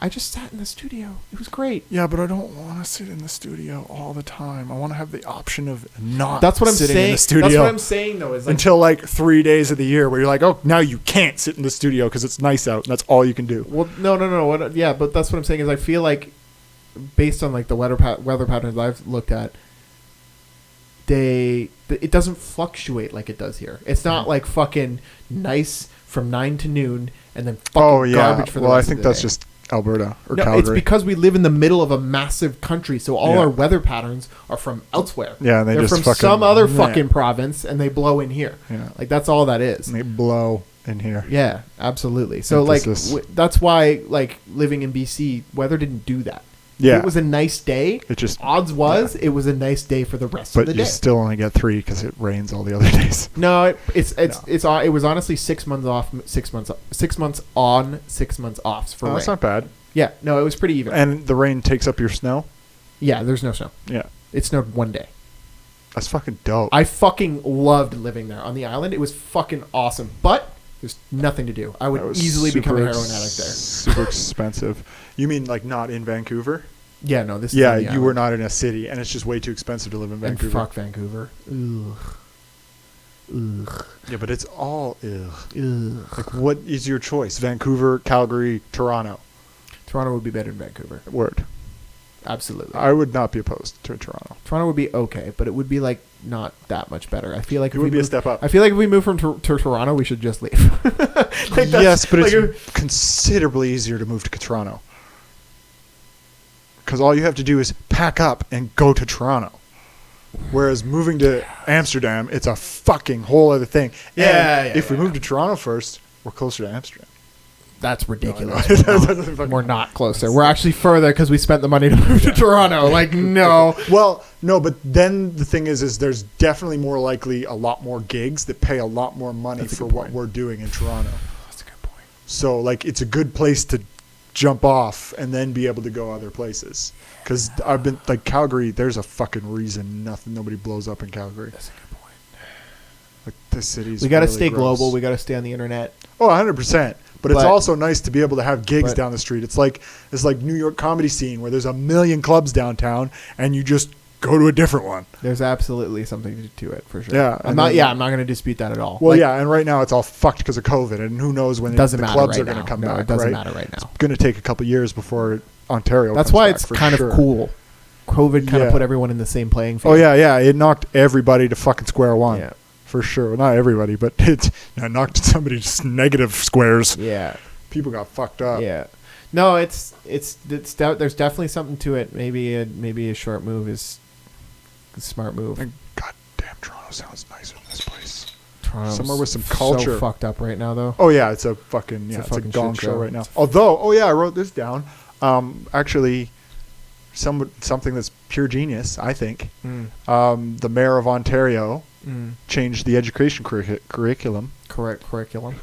I just sat in the studio. It was great. Yeah, but I don't want to sit in the studio all the time. I want to have the option of not sitting in the studio. That's what I'm saying, though. Is until 3 days of the year where you're like, oh, now you can't sit in the studio because it's nice out and that's all you can do. Well, no. Yeah, but that's what I'm saying is I feel like based on the weather patterns I've looked at, it doesn't fluctuate like it does here. It's not like fucking nice from 9 to noon and then fucking garbage for the rest I think of the that's day. just Alberta or No, Calgary. it's because we live in the middle of a massive country, so all our weather patterns are from elsewhere. Yeah, and they're just from some other fucking province, and they blow in here. Yeah. Like, that's all that is. And they blow in here. Yeah, absolutely. So, like, that's why, like, living in BC, weather didn't do that. Yeah. If it was a nice day, It just odds was it was a nice day for the rest of the But day. you still only get 3 because it rains all the other days. No, it was honestly 6 months off, 6 months on, 6 months off for rain. That's not bad. Yeah, no, it was pretty even. And the rain takes up your snow? Yeah, there's no snow. Yeah. It snowed one day. That's fucking dope. I fucking loved living there on the island. It was fucking awesome. But there's nothing to do. I would easily become a heroin addict there. Super expensive. You mean like not in Vancouver? Yeah, no, this is Yeah, on the you island. were not in a city, and it's just way too expensive to live in Vancouver. And fuck Vancouver. Ugh. Yeah, but it's all ugh. Ugh. Like, what is your choice? Vancouver, Calgary, Toronto? Toronto would be better than Vancouver. Word. Absolutely. I would not be opposed to Toronto. Toronto would be okay, but it would be like not that much better. I feel like It would be a step up. I feel like if we move from to Toronto, we should just leave. Yes, but it's considerably easier to move to Toronto. Because all you have to do is pack up and go to Toronto. Whereas moving to Amsterdam, it's a fucking whole other thing. And if we move to Toronto first, we're closer to Amsterdam. That's ridiculous. No, We're not closer. We're actually further because we spent the money to move to Toronto. Like, no. Well, no, but then the thing is there's definitely more likely a lot more gigs that pay a lot more money for what we're doing in Toronto. That's a good point. So, like, it's a good place to jump off and then be able to go other places. Because I've been, like, Calgary, there's a fucking reason nobody blows up in Calgary. That's a good point. Like, the city's We got to really stay gross. global. We got to stay on the internet. Oh, 100%. But it's also nice to be able to have gigs but- down the street. It's like New York comedy scene where there's a million clubs downtown and you just go to a different one. There's absolutely something to it for sure. Yeah, I'm not going to dispute that at all. Well, yeah, and right now it's all fucked because of COVID, and who knows when the clubs are going to come back. It doesn't right? matter right now. It's going to take a couple years before Ontario. That's comes why back, it's for kind sure. of cool. COVID kind of put everyone in the same playing field. Oh yeah, it knocked everybody to fucking square one. Yeah. For sure. Well, not everybody, but it knocked somebody just negative squares. Yeah. People got fucked up. Yeah. No, it's there's definitely something to it. Maybe a short move is a smart move. And goddamn, Toronto sounds nicer than this place. Toronto's Somewhere with some culture. So fucked up right now, though. Oh yeah, it's a fucking it's a gong show right now. Although, I wrote this down. Actually, something that's pure genius, I think. The mayor of Ontario changed the education curriculum. Curriculum.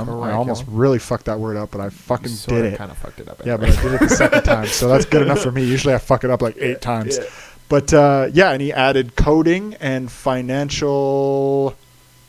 I almost really fucked that word up, but I fucking did it. Kind of fucked it up. Yeah, but I did it the second time, so that's good enough for me. Usually I fuck it up like 8 times. Yeah. But and he added coding and financial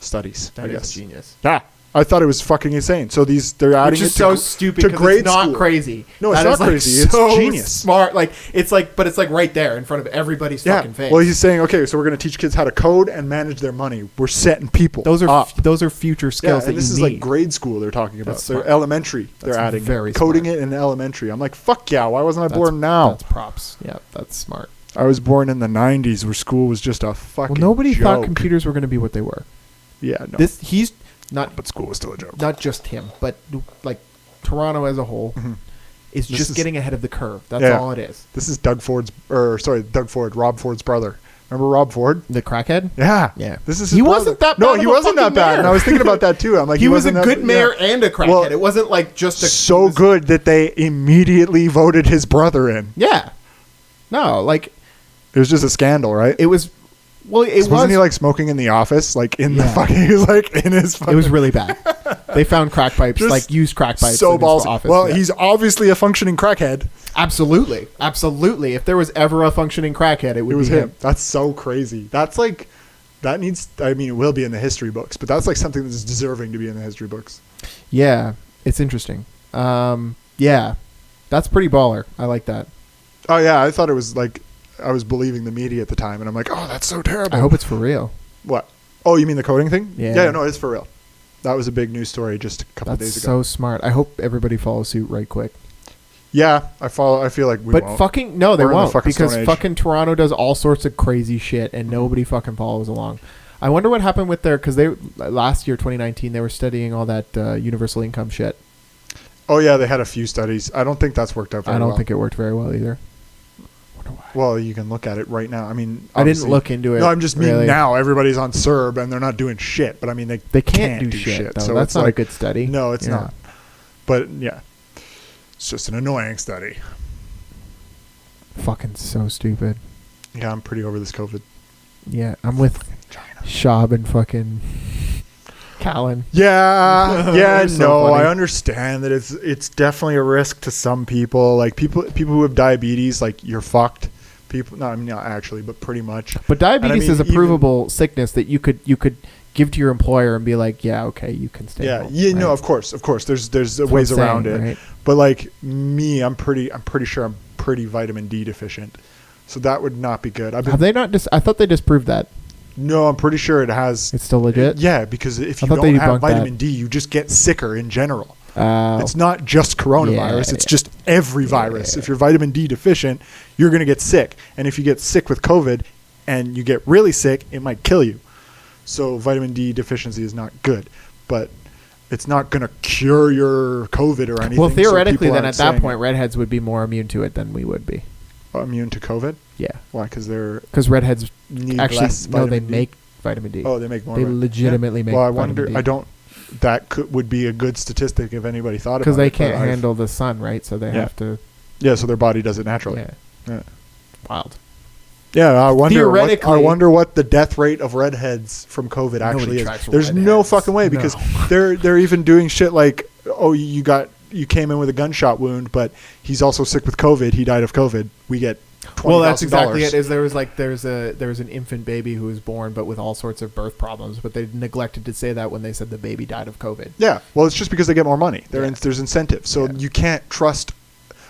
studies. That is genius. Yeah. I thought it was fucking insane. So they're adding Which is it so stupid to because grade it's not school. crazy. No, it's not crazy. It's so genius. Smart. But it's like right there in front of everybody's fucking face. Well, he's saying, okay, so we're going to teach kids how to code and manage their money. We're setting people those are up. Those are future skills. Yeah, and this is like grade school they're talking about. They're elementary. They're adding coding it in elementary. I'm like, fuck yeah! Why wasn't I born now? That's props. Yeah, that's smart. I was born in the 90s where school was just a fucking nobody joke. thought computers were going to be what they were. Yeah, no. He's not, but school was still a joke. Not just him, but like Toronto as a whole is just getting ahead of the curve. That's all it is. This is Rob Ford's brother. Remember Rob Ford? The crackhead? Yeah. This is he brother. Wasn't that bad. No, he wasn't that bad. And I was thinking about that too. I'm like, he was a good mayor and a crackhead. Well, it wasn't like just a good that they immediately voted his brother in. Yeah. No, like it was just a scandal, right? It was. Well, wasn't he like smoking in the office, like in the fucking? He was like in his. Fucking, it was really bad. They found crack pipes, like used crack pipes. So in his ballsy. Office. Well, he's obviously a functioning crackhead. Absolutely. If there was ever a functioning crackhead, it was him. That's so crazy. That's like that needs. I mean, it will be in the history books, but that's like something that's deserving to be in the history books. Yeah, it's interesting. Yeah, that's pretty baller. I like that. Oh yeah, I thought it was like. I was believing the media at the time, and I'm like, oh, that's so terrible. I hope it's for real. What? Oh, you mean the coding thing? Yeah. Yeah, no, it's for real. That was a big news story just a couple of days ago. That's so smart. I hope everybody follows suit right quick. Yeah, I feel like we but won't. fucking no, they We're in the won't fucking because Stone Age. fucking Toronto does all sorts of crazy shit and nobody fucking follows along. I wonder what happened with their because they last year 2019 they were studying all that universal income shit. Oh yeah, they had a few studies. I don't think that's worked out very well. I don't think it worked very well either. Well, you can look at it right now. I mean, I didn't look into it. No, I'm just really. mean now everybody's on CERB and they're not doing shit. But I mean, they can't do shit. Though. So that's it's not like, a good study. No, it's not. But yeah, it's just an annoying study. Fucking so stupid. Yeah, I'm pretty over this COVID. Yeah, I'm with Shab and fucking Callan. Yeah, So no, funny. I understand that it's definitely a risk to some people. Like people who have diabetes, like you're fucked. People, no, I mean not actually, but pretty much. But diabetes I mean, is a provable sickness that you could give to your employer and be like, yeah, okay, you can stay home. Yeah, right? no, of course. There's That's ways what I'm around saying, it. right? But like me, I'm pretty sure I'm pretty vitamin D deficient, so that would not be good. Have they not I thought they disproved that. No, I'm pretty sure it has. It's still legit? Yeah, because if you thought they don't have debunked vitamin D, you just get sicker in general. Oh. It's not just coronavirus. It's just every virus. If you're vitamin D deficient, you're going to get sick. And if you get sick with COVID and you get really sick, it might kill you. So vitamin D deficiency is not good. But it's not going to cure your COVID or anything. Well, theoretically, so then at that point, redheads would be more immune to it than we would be. Immune to COVID? Yeah. Why? Because redheads need actually less no, they vitamin D? make vitamin D. Oh, they make more. They legitimately make. Well, I vitamin wonder. D. I don't. That would be a good statistic if anybody thought about it. Because they can't handle the sun, right? So they have to. Yeah, so their body does it naturally. Yeah. Wild. Yeah, I wonder. Theoretically, I wonder what the death rate of redheads from COVID actually is. There's no fucking way because they're even doing shit like, oh, you came in with a gunshot wound, but he's also sick with COVID. He died of COVID. We get $20,000. Well, that's exactly it. Is there was an infant baby who was born, but with all sorts of birth problems, but they neglected to say that when they said the baby died of COVID. Yeah, well, it's just because they get more money. There's incentive, so you can't trust.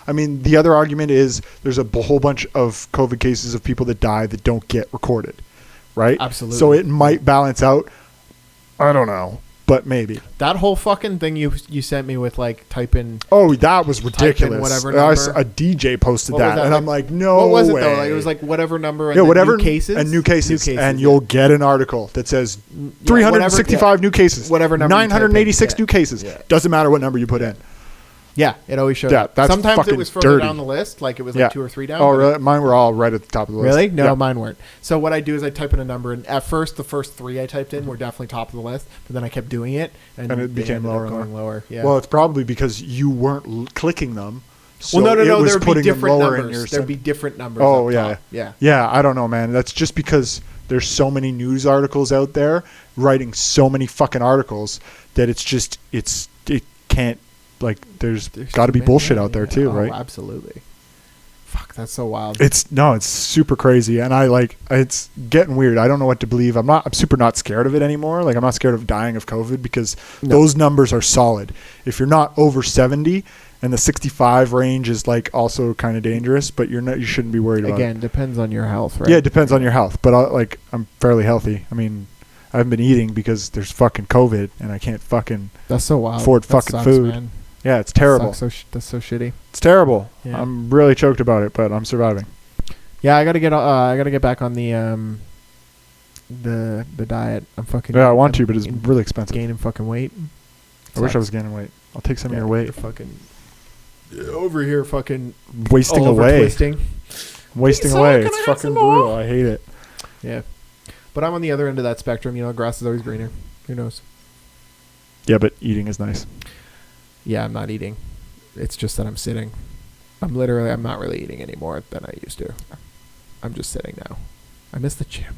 I mean, the other argument is there's a whole bunch of COVID cases of people that die that don't get recorded, right? Absolutely. So it might balance out. I don't know, but maybe. That whole fucking thing you sent me with like type in. Oh, that was ridiculous. Whatever A DJ posted that, and I'm like, no way. What was it though? Like it was like whatever number. And whatever new cases and new cases, and you'll get an article that says 365 new cases, whatever number. 986 new cases. Doesn't matter what number you put in. Yeah, it always shows. Yeah, that's sometimes it was further dirty. down the list, like it was like 2 or 3 down. Oh, really? Mine were all right at the top of the list. Really? No, mine weren't. So what I do is I type in a number, and at first the first 3 I typed in were definitely top of the list, but then I kept doing it, and it became lower, going lower. Yeah. Well, it's probably because you weren't clicking them. So no. There would be different numbers. There'd be different numbers. Oh, yeah. Yeah, I don't know, man. That's just because there's so many news articles out there writing so many fucking articles that it can't. Like, there's got to be bullshit out there too, right? Absolutely. Fuck, that's so wild. It's super crazy, and it's getting weird. I don't know what to believe. I'm super not scared of it anymore. Like, I'm not scared of dying of COVID because those numbers are solid. If you're not over 70, and the 65 range is like also kind of dangerous, but you shouldn't be worried about it. Again, depends on your health, right? Yeah, it depends on your health, but I'm fairly healthy. I mean, I haven't been eating because there's fucking COVID, and I can't fucking that's so wild. afford fucking food. Man. Yeah, it's terrible. That's so shitty. It's terrible. Yeah. I'm really choked about it, but I'm surviving. Yeah, I gotta get back on the diet. I'm fucking. Yeah, I want to, but it's really expensive. Gaining fucking weight. I wish I was gaining weight. I'll take some of your weight. Fucking over here, fucking wasting away. Wasting away. It's fucking brutal. I hate it. Yeah, but I'm on the other end of that spectrum. Grass is always greener. Who knows? Yeah, but eating is nice. Yeah, I'm not eating. It's just that I'm sitting. I'm not really eating any more than I used to. I'm just sitting now. I miss the gym.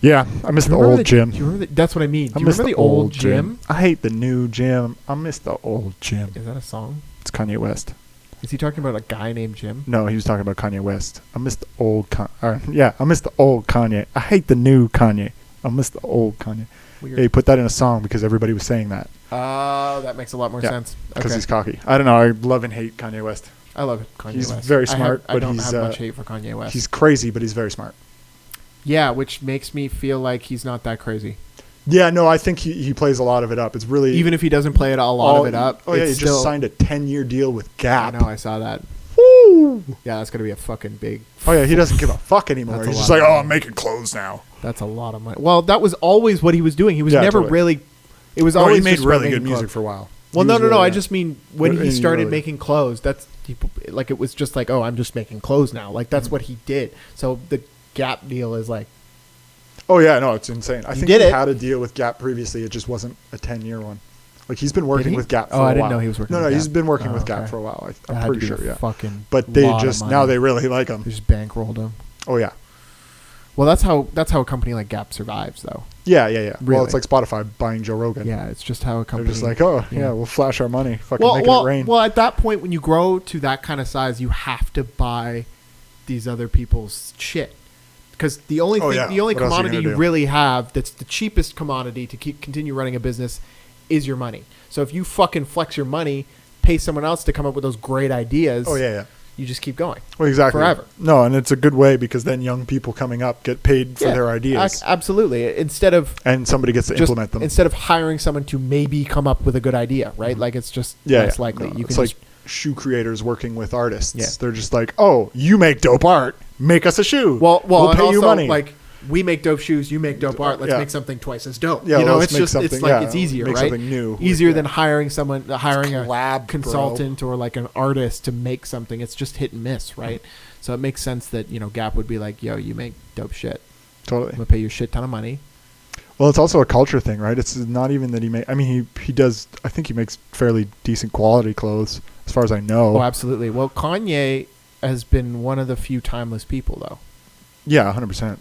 Yeah, I miss the old gym. Do you remember that's what I mean. Do you remember the old gym? I hate the new gym. I miss the old gym. Is that a song? It's Kanye West. Is he talking about a guy named Jim? No, he was talking about Kanye West. I miss the old I miss the old Kanye. I hate the new Kanye. I miss the old Kanye. Weird. Yeah, he put that in a song because everybody was saying that. Oh, that makes a lot more sense. Because he's cocky. I don't know. I love and hate Kanye West. I love Kanye West. He's very smart, I don't have much hate for Kanye West. He's crazy, but he's very smart. Yeah, which makes me feel like he's not that crazy. Yeah, no, I think he plays a lot of it up. It's really Even if he doesn't play it a lot of it up. Oh yeah, he just signed a 10-year deal with Gap. I know, I saw that. Woo! Yeah, that's gonna be a fucking big. Oh yeah, he doesn't give a fuck anymore. That's a He's lot just like, of oh, money. I'm making clothes now. That's a lot of money. Well, that was always what he was doing. He was never totally. really. It was Oh, always he made just really making good music clothes. for a while. Well, He no. was really I good. just mean when he Really, started really. making clothes. That's people like it was just like, oh, I'm just making clothes now. Like that's what he did. So the Gap deal is like. Oh yeah, no, it's insane. I think did he it. had a deal with Gap previously. It just wasn't a 10-year one. Like he's been working he? with Gap for Oh, a while. I didn't know he was working No, with he's Gap. been working Oh, with Gap okay. for a while. That I'm had pretty to be sure, a yeah. Fucking But they lot of just money. now they really like him. They just bankrolled him. Oh yeah. Well, that's how a company like Gap survives, though. Yeah. Really? Well, it's like Spotify buying Joe Rogan. Yeah, it's just how a They're company. just like, oh yeah, we'll flash our money, fucking make it rain. Well, at that point, when you grow to that kind of size, you have to buy these other people's shit. Because the only Oh, thing, yeah. the only What else are you commodity gonna you do? really have that's the cheapest commodity to continue running a business is your money. So if you fucking flex your money, pay someone else to come up with those great ideas. Oh yeah. You just keep going. Well, exactly. Forever. No, and it's a good way because then young people coming up get paid for their ideas, Absolutely. Instead of and somebody gets to just implement them. instead of hiring someone to maybe come up with a good idea, right? Like it's just less likely. No, You it's can like just, shoe creators working with artists. Yeah. They're just like, oh, you make dope art, make us a shoe. well, we'll and pay you also, money. like we make dope shoes, you make dope art. Let's Yeah. make something twice as dope. Yeah, you know, let's it's make just it's something- like yeah, it's easier, make right? something new. Easier Yeah. than hiring a collab, consultant or like an artist to make something. It's just hit and miss, right? So it makes sense that Gap would be like, yo, you make dope shit. Totally. I'm gonna pay you a shit ton of money. Well, it's also a culture thing, right? It's not even that he I mean, he does. I think he makes fairly decent quality clothes, as far as I know. Oh, absolutely. Well, Kanye has been one of the few timeless people, though. Yeah, 100%.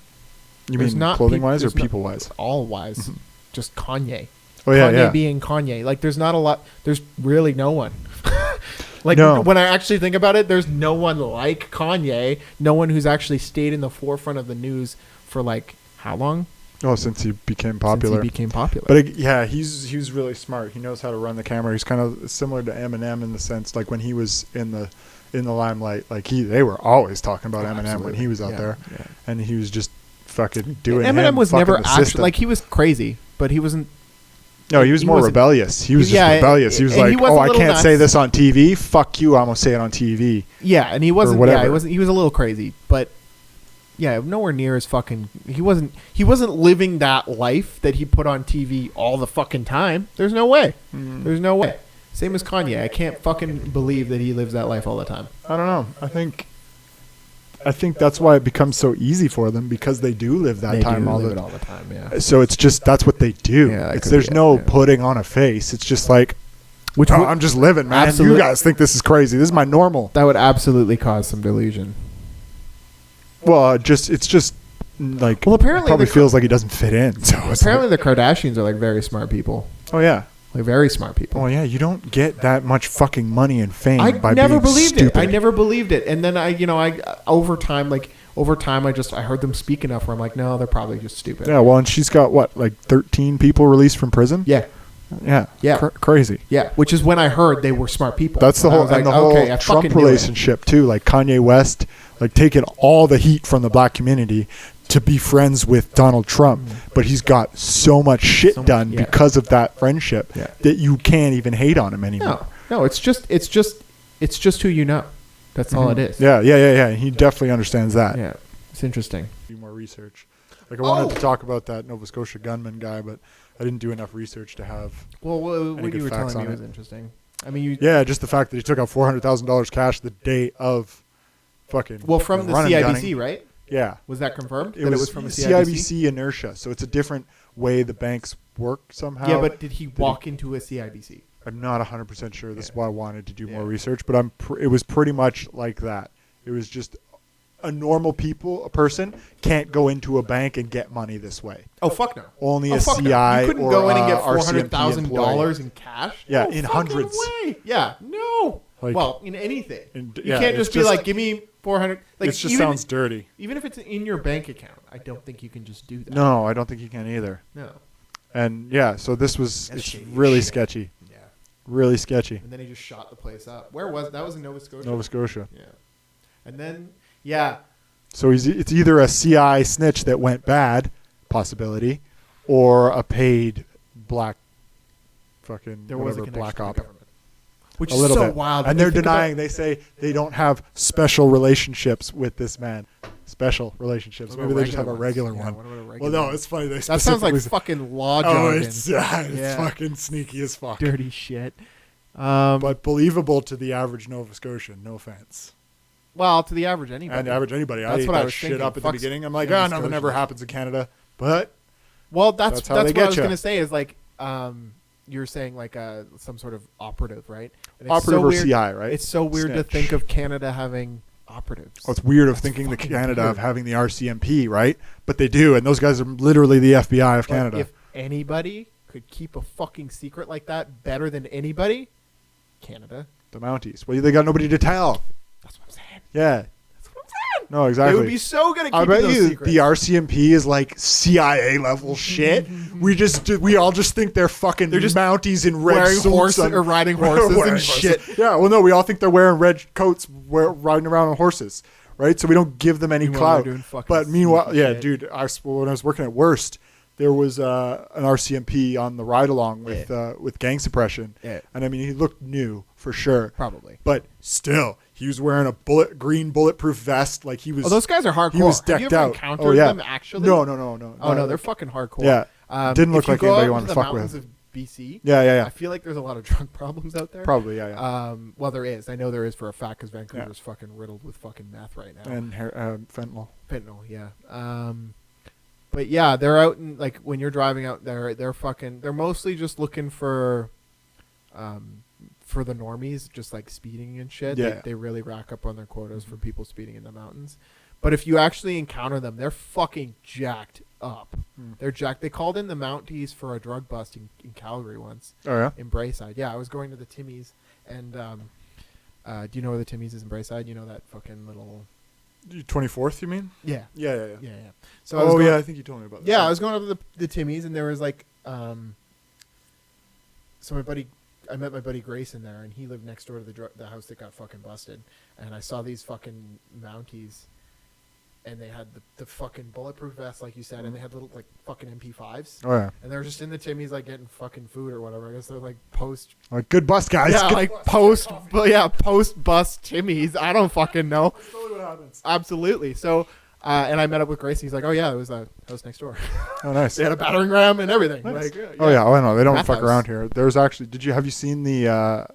You There's mean not clothing peop- wise or there's not- people wise? All wise. Just Kanye. Oh yeah, Kanye yeah. being Kanye. Like, there's not a lot. There's really no one. Like, No. when I actually think about it, there's no one like Kanye. No one who's actually stayed in the forefront of the news for, like, how long? Oh, since he became popular. Since he became popular. But yeah, he's really smart. He knows how to run the camera. He's kind of similar to Eminem in the sense, like when he was in the limelight, like they were always talking about Eminem Absolutely. when he was out Yeah, there, yeah. and he was just fucking doing. Eminem him, was fucking never the actually, system. like, he was crazy, but he wasn't. No, he was more wasn't- rebellious. He was Yeah, just rebellious. He was and like, he was a "Oh, I little can't say nuts. this on TV. Fuck you! I'm gonna say it on TV." Yeah, and he wasn't. whatever. Yeah, he was a little crazy, but yeah, nowhere near as fucking. He wasn't living that life that he put on TV all the fucking time. There's no way. There's no way. Same as Kanye. I can't fucking believe that he lives that life all the time. I don't know. I think that's why it becomes so easy for them because they do live that They time do all live the it all the time. Yeah. So it's just that's what they do. Yeah, that it's could there's be it, no yeah. putting on a face. It's just like, Which oh, would- I'm just living, man. Absolutely. You guys think this is crazy. This is my normal. that would absolutely cause some delusion. Well, it's just like Well, apparently it probably the- feels like he doesn't fit in. So it's Apparently, the Kardashians are like very smart people. like, oh yeah. Like very smart people. Oh yeah. You don't get that much fucking money and fame I by never being believed stupid. it. I never believed it. And then I over time, I heard them speak enough where I'm like, no, they're probably just stupid. Yeah. Well, and she's got what, like 13 people released from prison. Yeah. Yeah. Yeah. Crazy. Yeah. Which is when I heard they were smart people. That's the And I whole was like, and the whole okay, I Trump fucking knew it. relationship too. Like Kanye West, like taking all the heat from the black community to be friends with Donald Trump, but he's got so much shit So much, done yeah. because of that friendship Yeah. that you can't even hate on him anymore. No, it's just who you know. That's all it is. Yeah. He definitely understands that. Yeah. It's interesting. Do more research. Like I wanted to talk about that Nova Scotia gunman guy, but I didn't do enough research to have. Well, what good you were facts telling me on was it. interesting. I mean, you. Yeah, just the fact that he took out $400,000 cash the day of fucking. Well, from the run and CIBC, gunning. right? Yeah. Was that confirmed? It That was from the CIBC? inertia, so it's a different way the banks work somehow. Yeah, but did he walk into a CIBC? I'm not 100% sure. This is why I wanted to do more Yeah. research, but it was pretty much like that. It was just a person can't go into a bank and get money this way. Oh fuck no! Only a fuck no. CI You couldn't or go in and get RCMP $400,000 in cash. Yeah, No in fucking hundreds. Way. Yeah, no. Like- well, in anything, you yeah, can't it's just be like, "Give me 400." Like, it just even, sounds dirty. even if it's in your bank account, I don't think you can just do that. No, I don't think you can either. No. And yeah, so this was That's it's shady as really shit. sketchy. Yeah. Really sketchy. And then he just shot the place up. Where was that? Was in Nova Scotia. Nova Scotia. Yeah. And then yeah, So it's either a CI snitch that went bad, possibility, or a paid black fucking There was a whatever, connection black to the op. government. Which A is little so bit. wild. And they're denying. They say they don't have special relationships with this man. Special relationships. Maybe they just have a regular one. Well, no, it's funny. They that sounds like fucking law jargon. It's fucking sneaky as fuck. Dirty shit. But believable to the average Nova Scotian. No offense. Well, to the average anybody. And average anybody. That's I ate what I that was shit thinking. up at the beginning. I'm like, Nova nothing ever Scotians. happens in Canada. But well, that's how what they I get was ya. going to say is like you're saying like some sort of operative, right? And it's operative so or weird. CI, right? It's so weird to Snitch. think of Canada having operatives. Oh, it's weird of That's thinking the fucking Canada weird. of having the RCMP, right? But they do, and those guys are literally the FBI of But Canada. if anybody could keep a fucking secret like that better than anybody, Canada. The Mounties. Well, they got nobody to tell. That's what I'm saying. Yeah. That's what I'm saying. No, exactly. They would be so good at I keeping bet those you secrets. the RCMP is like CIA level shit. We all just think they're fucking They're just Mounties in red wearing suits horses and- or riding horses wearing and shit. Yeah, well, no, we all think they're wearing red coats, riding around on horses, right? So we don't give them any Meanwhile, clout. they're doing fucking But meanwhile, sneaky yeah, shit. dude, when I was working at Worst, there was an RCMP on the ride along with gang suppression, Yeah. and I mean he looked new for sure, Probably. but still he was wearing a green bulletproof vest, like he was. Oh, those guys are hardcore. He was Have you decked ever out. encountered Oh, yeah. them actually? No. Oh no, they're fucking hardcore. Yeah. Didn't look if you like go anybody out you wanted into to the fuck with. mountains of BC. Yeah. I feel like there's a lot of drug problems out there. Probably, yeah. Well, there is. I know there is for a fact because Vancouver's fucking riddled with fucking meth right now. And fentanyl. Fentanyl, yeah. But yeah, they're out and like when you're driving out there, they're mostly just looking for the normies, just like speeding and shit. Yeah. They really rack up on their quotas for people speeding in the mountains. But if you actually encounter them, they're fucking jacked up. They're jacked. They called in the Mounties for a drug bust in Calgary once. Oh yeah. In Brayside. Yeah, I was going to the Timmies, and do you know where the Timmies is in Brayside? You know that fucking little... 24th, you mean? Yeah. Yeah. So I I think you told me about that. Yeah, I was going over to the Timmies, and there was like, so I met my buddy Grayson there, and he lived next door to the house that got fucking busted, and I saw these fucking Mounties, and they had the fucking bulletproof vests, like you said, and they had little like fucking MP5s, Oh yeah. and they were just in the Timmies like getting fucking food or whatever. I guess they're like post. Like, good bust, guys. Yeah, Good like post bus Timmies. I don't fucking know. That's totally what happens. Absolutely. So, and I met up with Grace. He's like, "Oh yeah, it was the house next door. Oh nice. They had a battering ram and everything." Nice. Like, Oh yeah. Oh I know. They don't Meth fuck house. around here. There's actually. Have you seen the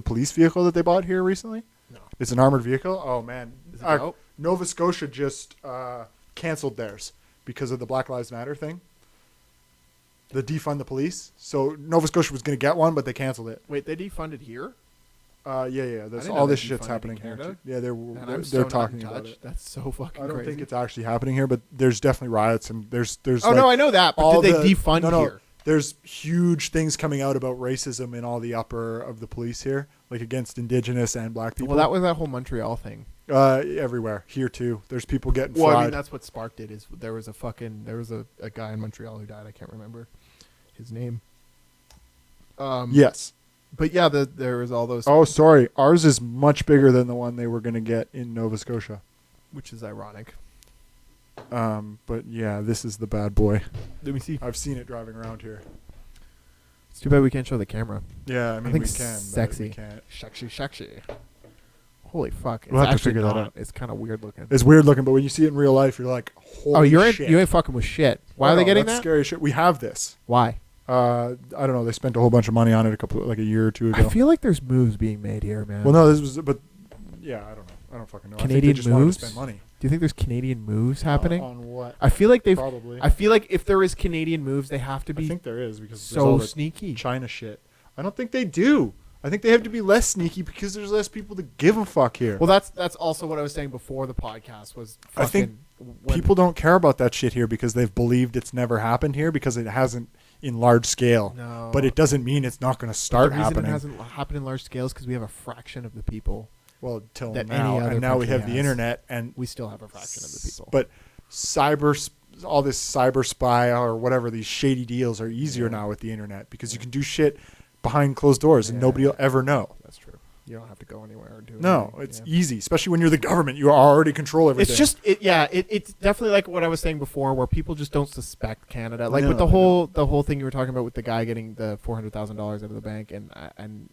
police vehicle that they bought here recently? No. It's an armored vehicle. Oh man. Is it dope? Nova Scotia just canceled theirs because of the Black Lives Matter thing. The defund the police. So Nova Scotia was going to get one, but they canceled it. Wait, they defunded here? Yeah. I That's didn't all know this they shit's defunded in happening here. Canada. Too. Yeah, And I'm so they're not talking in about touch. it. That's so fucking I don't crazy. think it's actually happening here, but there's definitely riots and there's. Oh like, no, I know that. But all did they the- defund no, here? There's huge things coming out about racism in all the upper of the police here, like against Indigenous and Black people. Well, that was that whole Montreal thing. Everywhere here too. There's people getting Well, fried. I mean, that's what sparked it. Is there was a guy in Montreal who died. I can't remember his name. Yes. But yeah, there was all those. Oh, sorry. Ours is much bigger than the one they were going to get in Nova Scotia. Which is ironic. But yeah, this is the bad boy. Let me see. I've seen it driving around here. It's too bad we can't show the camera. Yeah, I mean think we can. But sexy. we can't. Sexy. Holy fuck! We'll have to actually figure that not. out. It's kind of weird looking. It's weird looking, but when you see it in real life, you're like, holy Oh, you shit. ain't fucking with shit. Why Oh, are they no, getting that's that? scary shit. We have this. Why? I don't know. They spent a whole bunch of money on it a year or two ago. I feel like there's moves being made here, man. Well, no, this was, but yeah, I don't know. I don't fucking know. I think Canadian they just wanted moves? to spend money. Do you think there's Canadian moves happening? On what? I feel like they've. Probably. I feel like if there is Canadian moves, they have to I be think there is because there's all so the sneaky. China shit. I don't think they do. I think they have to be less sneaky because there's less people to give a fuck here. Well, that's also what I was saying before the podcast was. I think when- people don't care about that shit here because they've believed it's never happened here because it hasn't in large scale. No, But it doesn't mean it's not going to start the reason happening. it hasn't happened in large scales because we have a fraction of the people. Well, till that now, any other and now we country have the has. internet, and We still have a fraction of the people. But all this cyber spy or whatever, these shady deals are easier Yeah. now with the internet because you can do shit behind closed doors and Yeah. nobody will ever know. That's true. You don't have to go anywhere or do anything. No, it's easy, especially when you're the government. You already control everything. It's just it's definitely like what I was saying before, where people just don't suspect Canada. Like with the whole thing you were talking about with the guy getting the $400,000 out of the bank, and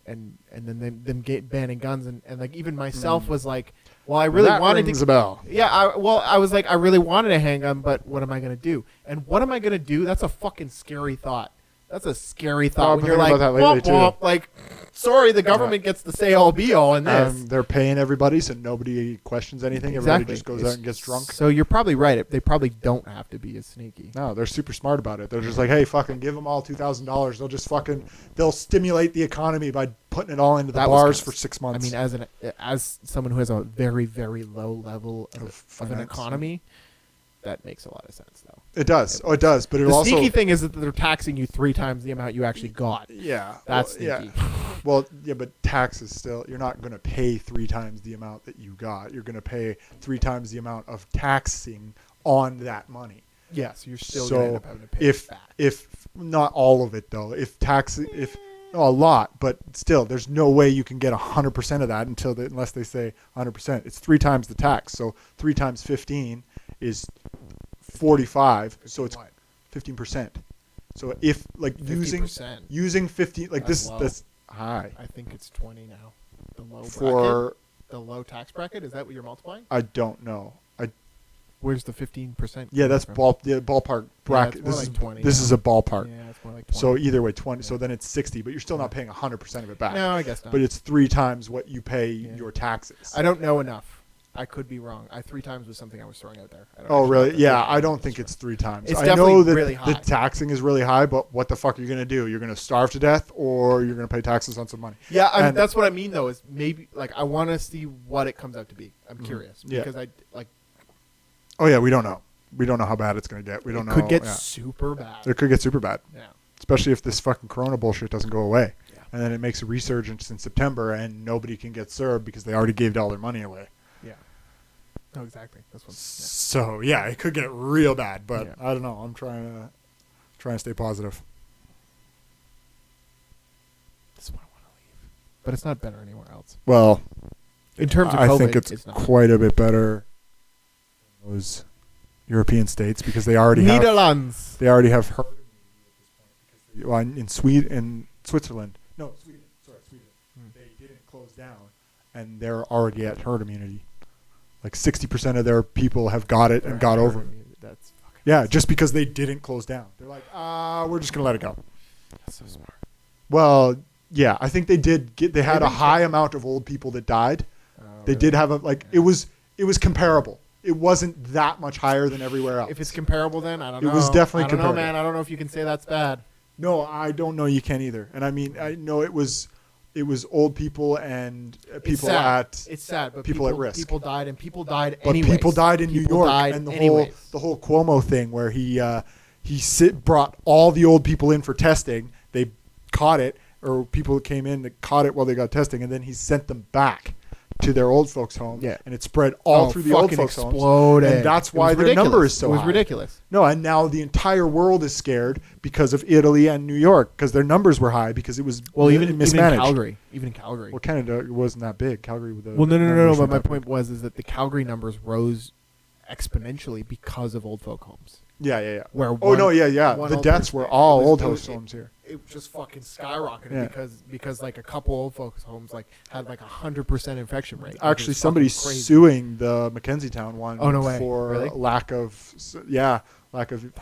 then them banning guns, and like even myself was like, well, I really wanted to. A bell. Yeah, I was like, I really wanted a handgun, but what am I gonna do? And what am I gonna do? That's a fucking scary thought. That's a scary thought when you're like, womp, womp, like, sorry, the government gets to say all be all in this. They're paying everybody, so nobody questions anything. Exactly. Everybody just goes out and gets drunk. So you're probably right. They probably don't have to be as sneaky. No, they're super smart about it. They're just like, hey, fucking give them all $2,000. They'll stimulate the economy by putting it all into the bars for 6 months. I mean, as someone who has a very, very low level of an economy, that makes a lot of sense, though. It does. It does. But the sneaky thing is that they're taxing you 3 times the amount you actually got. Yeah. That's sneaky. Yeah. Well, yeah, but taxes still, you're not going to pay 3 times the amount that you got. You're going to pay 3 times the amount of taxing on that money. Yeah, so you're still going to end up having to pay it back. If not all of it, though, a lot, but still, there's no way you can get 100% of that unless they say 100%. It's 3 times the tax. So 3 times 15 is 45. So it's 15%. So if like 50%. using 15, like that's high. I think it's 20 now. The low bracket, the low tax bracket. Is that what you're multiplying? I don't know. Where's the 15%? Yeah, that's ballpark bracket. Yeah, like 20. This is a ballpark. Yeah, it's more like 20. So either way, 20. Yeah. So then it's 60, but you're still not paying 100% of it back. No, I guess not. But it's 3 times what you pay your taxes. I don't know enough. I could be wrong. 3 times was something I was throwing out there. Oh, really? Yeah, I don't think it's 3 times. It's I know that really high. the taxing is really high, but what the fuck are you going to do? You're going to starve to death, or you're going to pay taxes on some money? Yeah, that's what I mean, though, is maybe, like, I want to see what it comes out to be. I'm curious. Because Oh, yeah, we don't know. We don't know how bad it's going to get. We don't know. It could get super bad. It could get super bad. Yeah. Especially if this fucking corona bullshit doesn't go away. Yeah. And then it makes a resurgence in September, and nobody can get served because they already gave all their money away. Yeah. No, exactly. That's what. Yeah. So yeah, it could get real bad, but I don't know. I'm trying to stay positive. This is why I want to leave, but it's not better anywhere else. Well, in terms of COVID, I think it's quite a bit better in those European states because they already have herd immunity at this point. Well, in Switzerland. No, Sweden. Sorry, Sweden. They didn't close down, and they're already at herd immunity. Like 60% of their people have got it and got over it. That's fucking insane. Just because they didn't close down. They're like, we're just gonna let it go. That's so smart. Well, yeah, I think they did they had a high amount of old people that died. They did have it was comparable. It wasn't that much higher than everywhere else. If it's comparable, then I don't know. It was definitely comparable. I don't know, man. I don't know if you can say that's bad. No, I don't know. You can either. And I mean, I know it was old people and people it's sad, but people at risk. People died, and people died but anyways. People died in New York, and the whole Cuomo thing where he brought all the old people in for testing. They caught it, or people came in that caught it while they got testing, and then he sent them back to their old folks' home, and it spread all through the old folks' homes, and that's why their number is so high. It was ridiculous. No, and now the entire world is scared because of Italy and New York because their numbers were high because it was mismanaged. Even in Calgary. Well, Canada wasn't that big. Calgary with no. But my point was that the Calgary numbers rose exponentially because of old folk homes. Yeah. Where the deaths were all old homes here. It just fucking skyrocketed because like a couple old folks homes like had like 100% infection rate. Actually, somebody's suing the Mackenzie Town one for lack of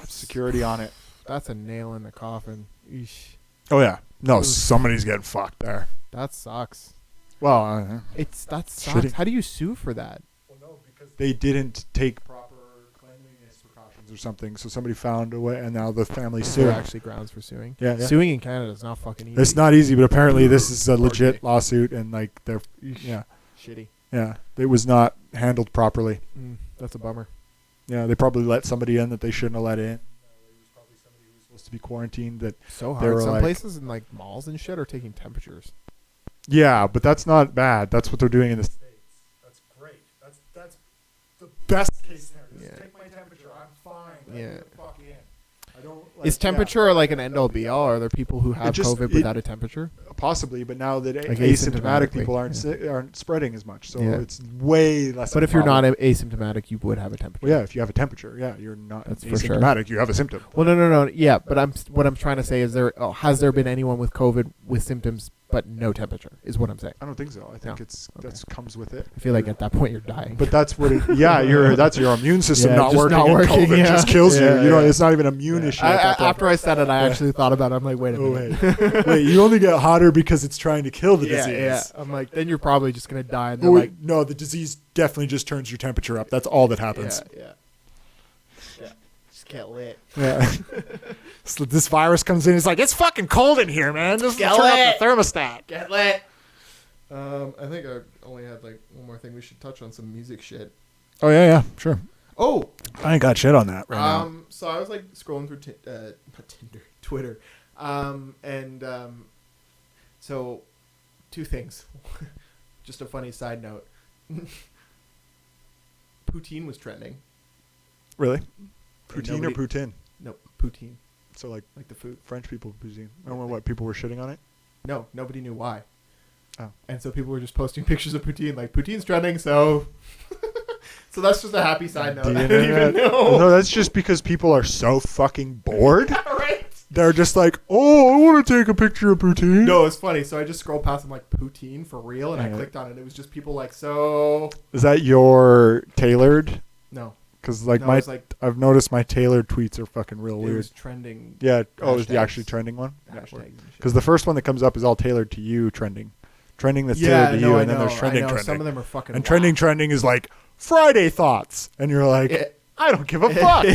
security on it. That's a nail in the coffin. Eesh. Oh yeah, no, somebody's getting fucked there. That sucks. Well, that sucks. Shitty. How do you sue for that? Well, no, because they didn't take proper cleanliness precautions or something. So somebody found a way, and now the family's suing. There are actually grounds for suing. Yeah. Suing in Canada is not fucking easy. It's not easy, but apparently this is a legit lawsuit, and like they're shitty. Yeah, it was not handled properly. That's a bummer. Yeah, they probably let somebody in that they shouldn't have let in. There was probably somebody who was supposed to be quarantined that so hard. Some places in like malls and shit are taking temperatures. Yeah, but that's not bad. That's what they're doing in the States. That's great. That's the best case scenario. Just take my temperature. I'm fine. Yeah. Fuck in. Is temperature like an end-all be-all? Are there people who have COVID without a temperature? Possibly, but now that Like asymptomatic people aren't spreading as much, so it's way less. But if you're not asymptomatic, you would have a temperature. Well, yeah, if you have a temperature, you're not That's asymptomatic. You have a symptom. Well, no. Yeah, but what I'm trying to say is has there been anyone with COVID with symptoms but no temperature? Is what I'm saying. I don't think so. I think that comes with it. I feel like at that point you're dying. But that's what that's your immune system not working. COVID just kills you. It's not even an immune issue. After I said it, I actually thought about it. I'm like, wait a minute. Wait, you only get hotter because it's trying to kill the disease. Yeah. I'm like, then you're probably just gonna die. And No, the disease definitely just turns your temperature up. That's all that happens. Yeah. Just get lit. Yeah. So this virus comes in. It's like, it's fucking cold in here, man. Just turn up the thermostat. Get lit. I think I only had like one more thing. We should touch on some music shit. Oh yeah, sure. Oh, I ain't got shit on that right now. So I was like scrolling through Twitter, so two things. Just a funny side note. Poutine was trending. Really? Poutine or poutine? No, poutine. So like the food. French people poutine. I don't know what people were shitting on it. No, nobody knew why. Oh. And so people were just posting pictures of poutine, like poutine's trending, so so that's just a happy side note. I didn't even know. No, that's just because people are so fucking bored. Right? They're just like, oh, I want to take a picture of poutine. No, it's funny. So I just scrolled past, I'm like, poutine for real? And I clicked on it. It was just people like, so. Is that your tailored? No. Because I've noticed my tailored tweets are fucking real weird. It was trending. Yeah. Oh, is the actually trending one? Because the first one that comes up is all tailored to you trending. Trending that's tailored to you, and then there's trending. Some of them are fucking and trending is like Friday thoughts. And you're like, I don't give a fuck.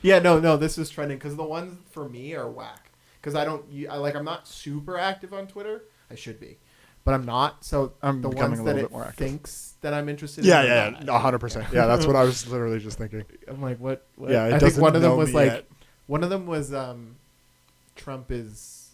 Yeah, no, this is trending because the ones for me are whack. Because I'm not super active on Twitter. I should be, but I'm not. So I'm the becoming ones a that little it bit more active. Thinks that I'm interested in. 100%. Yeah, that's what I was literally just thinking. I'm like, what? Yeah, I think one of them was like, one of them was Trump is